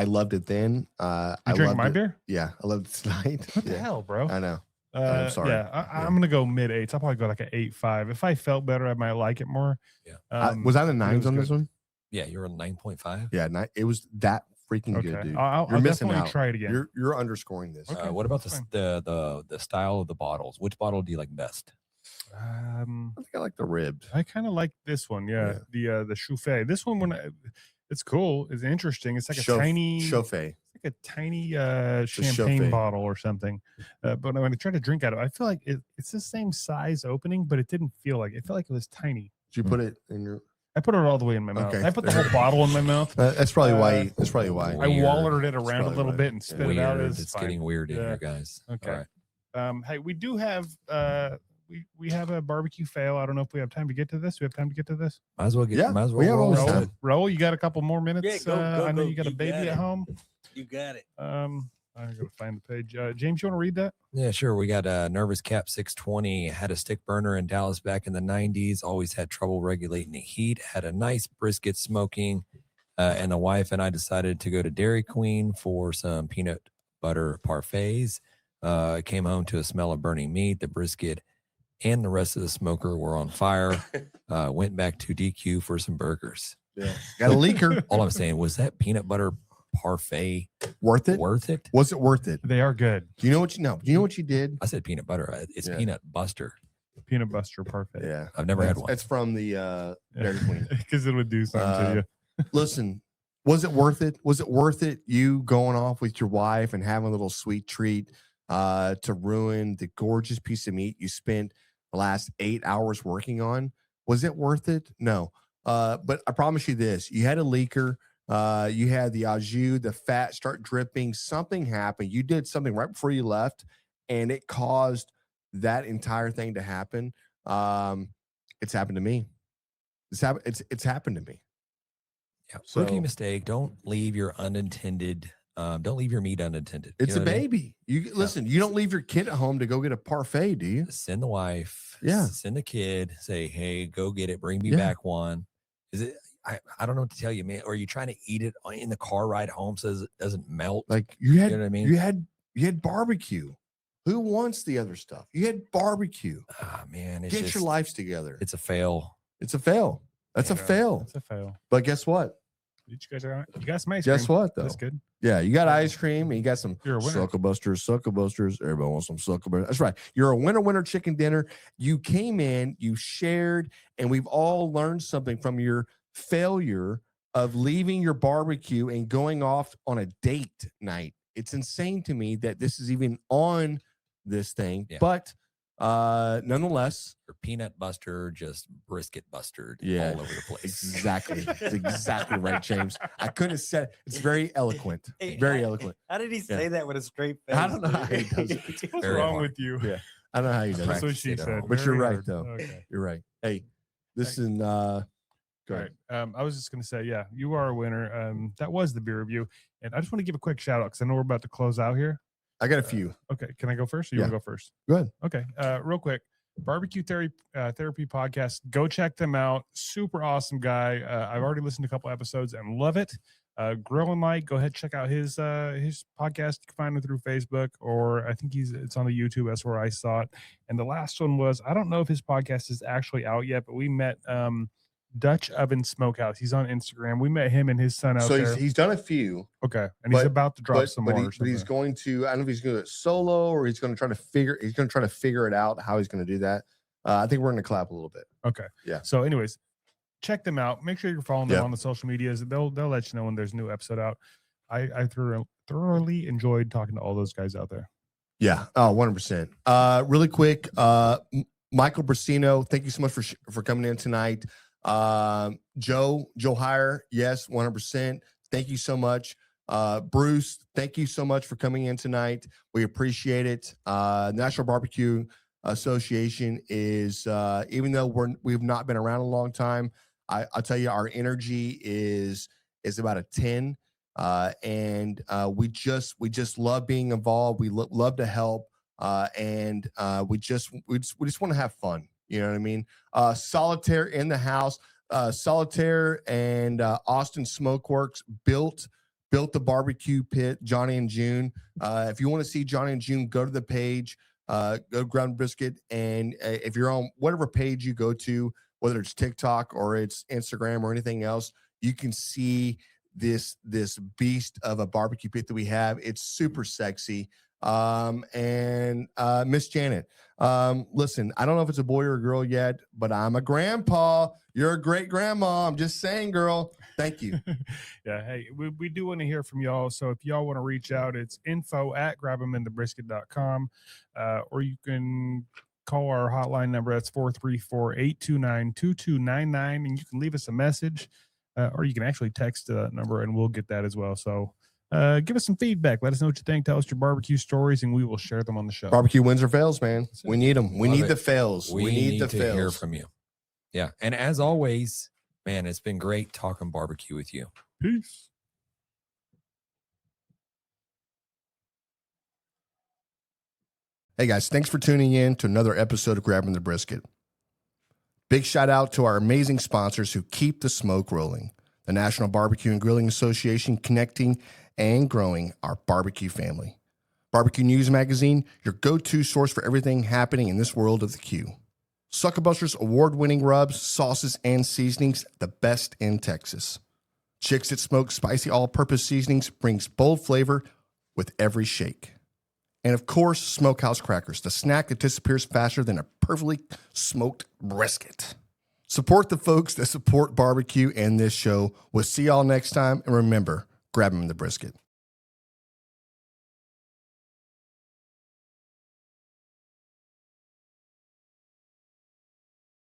loved it then. You drank my beer? Yeah, I loved it tonight. What the hell, bro? I know. I'm sorry. Yeah, I'm gonna go mid 8s. I'll probably go like an 8.5. If I felt better, I might like it more. Yeah. Was I the but it nines was on good. this one? Yeah, you're on 9.5. Yeah, it was that freaking good, dude. I'll You're missing definitely out. try it again. You're underscoring this. Okay. What about fine. the style of the bottles? Which bottle do you like best? I think I like the ribbed. I kind of like this one. Yeah, the Chouffe. This one, it's cool. It's interesting. It's like a tiny Chouffe. It's like a tiny champagne Chouffe. bottle or something. But when I tried to drink out of it, I feel like it's the same size opening, but it didn't feel like it. It felt like it was tiny. Did you put it in your? I put it all the way in my mouth. Okay. I put the whole bottle in my mouth. That's probably why. That's probably why. I Weird. wallered it around a probably little why. bit and spit it out. Weird. It's It's fine. getting weird in Yeah. here, guys. Okay. All right. Hey, we do have we have a barbecue fail. I don't know if we have time to get to this. Do we have time to get to this? Might as well get. Yeah, might as well we have roll all into time. it. Raul, you got a couple more minutes? Yeah, go, I know go. you got a You baby got at it. home. You got it. I gotta find the page. James, you want to read that? Yeah, sure. We got a Nervous Cap 620. Had a stick burner in Dallas back in the 90s. Always had trouble regulating the heat. Had a nice brisket smoking. And the wife and I decided to go to Dairy Queen for some peanut butter parfaits. Came home to a smell of burning meat. The brisket and the rest of the smoker were on fire. Went back to DQ for some burgers. Yeah. Got a leaker. All I'm saying was that peanut butter parfait Worth it? worth it? Was it worth it? They are good. Do you know what you know? Do you know what you did? I said peanut butter. It's Yeah. peanut buster. Peanut butter parfait. Yeah. I've never had one. It's from the Dairy Queen. Because it would do something to you. Listen, was it worth it? Was it worth it? You going off with your wife and having a little sweet treat to ruin the gorgeous piece of meat you spent the last 8 hours working on? Was it worth it? No. But I promise you this: you had a leaker. You had the au jus, the fat start dripping. Something happened. You did something right before you left, and it caused that entire thing to happen. It's happened to me. It's happened to me. Yeah. So- Rookie mistake. Don't leave your unintended. Don't leave your meat unattended. It's You a know what I mean? baby. You listen. You don't leave your kid at home to go get a parfait, do you? Send the wife. Yeah. Send the kid. Say, hey, go get it. Bring me Yeah. back one. Is it? I don't know what to tell you, man. Or are you trying to eat it in the car ride home so it doesn't melt? Like you had, You know what I mean? you had barbecue. Who wants the other stuff? You had barbecue. Ah, man, it's Get just, your lives together. It's a fail. It's a fail. That's a Yeah, fail. It's a fail. But guess what? You got some ice Guess cream. what though? That's good. Yeah, you got ice cream and you got some You're a winner. Sucklebusters. Everybody wants some Sucklebusters. That's right. You're a winner chicken dinner. You came in, you shared, and we've all learned something from your failure of leaving your barbecue and going off on a date night. It's insane to me that this is even on this thing, Yeah. but nonetheless, Your peanut buster, just brisket busted Yeah. all over the place. exactly. That's exactly right, James. I couldn't have said it's very eloquent. Hey, Very I- eloquent. How did he say that with a straight face? I don't know how dude? he does it. What's Very wrong hard. with you? Yeah. I don't know how he does That's it. what she Practice it at said. home. But you're Very right, hard. though. Okay. You're right. Hey, listen, go All ahead. right. I was just going to say, yeah, you are a winner. That was the beer review. And I just want to give a quick shout out because I know we're about to close out here. I got a few. Okay. Can I go first or you Yeah. want to go first? Go ahead. Okay. Real quick. Barbecue Therapy podcast. Go check them out. Super awesome guy. I've already listened to a couple episodes and love it. Grill and Mike, go ahead, check out his podcast. You can find him through Facebook, or I think it's on the YouTube. That's where I saw it. And the last one was, I don't know if his podcast is actually out yet, but we met Dutch Oven Smokehouse. He's on Instagram. We met him and his son out So there. he's done a few, Okay. And he's but- about to drop some more. or but he's something. going to. I don't know if he's going to do it solo or he's going to try to figure it out how he's going to do that. I think we're going to clap a little bit. Okay. Yeah. So, anyways, check them out. Make sure you're following them Yeah. on the social medias. They'll let you know when there's a new episode out. I thoroughly enjoyed talking to all those guys out there. Yeah. Oh, 100%. Really quick, Michael Brasino, thank you so much for coming in tonight. Joe Hire, yes, 100%. Thank you so much. Bruce, thank you so much for coming in tonight. We appreciate it. National Barbecue Association is, even though we've not been around a long time, I'll tell you, our energy is about a 10. And we just love being involved. We love to help. And we just want to have fun. You know what I mean? Solitaire in the house. Solitaire and Austin Smokeworks built the barbecue pit, Johnny and June. If you want to see Johnny and June, go to the page, go to Ground Brisket. And if you're on whatever page you go to, whether it's TikTok or it's Instagram or anything else, you can see this beast of a barbecue pit that we have. It's super sexy. And Miss Janet, listen, I don't know if it's a boy or a girl yet, but I'm a grandpa. You're a great grandma. I'm just saying, girl. Thank you. Yeah. Hey, we do want to hear from y'all. So if y'all want to reach out, it's info@grabeminthebrisket.com, or you can call our hotline number. That's 434-829-2299. And you can leave us a message, or you can actually text that number and we'll get that as well. So give us some feedback. Let us know what you think. Tell us your barbecue stories and we will share them on the show. Barbecue wins or fails, man. We need them. We Love need it. the fails. We need the to hear fails. from you. Yeah. And as always, man, it's been great talking barbecue with you. Peace. Hey guys, thanks for tuning in to another episode of Grabbing the Brisket. Big shout out to our amazing sponsors who keep the smoke rolling. The National Barbecue and Grilling Association, connecting and growing our barbecue family. Barbecue News Magazine, your go-to source for everything happening in this world of the Q. SUCKLEBUSTERS award-winning rubs, sauces, and seasonings, the best in Texas. Chicks That Smoke Spicy All-Purpose Seasonings brings bold flavor with every shake. And of course, Smokehouse Crackers, the snack that disappears faster than a perfectly smoked brisket. Support the folks that support barbecue and this show. We'll see y'all next time. And remember, grab them in the brisket.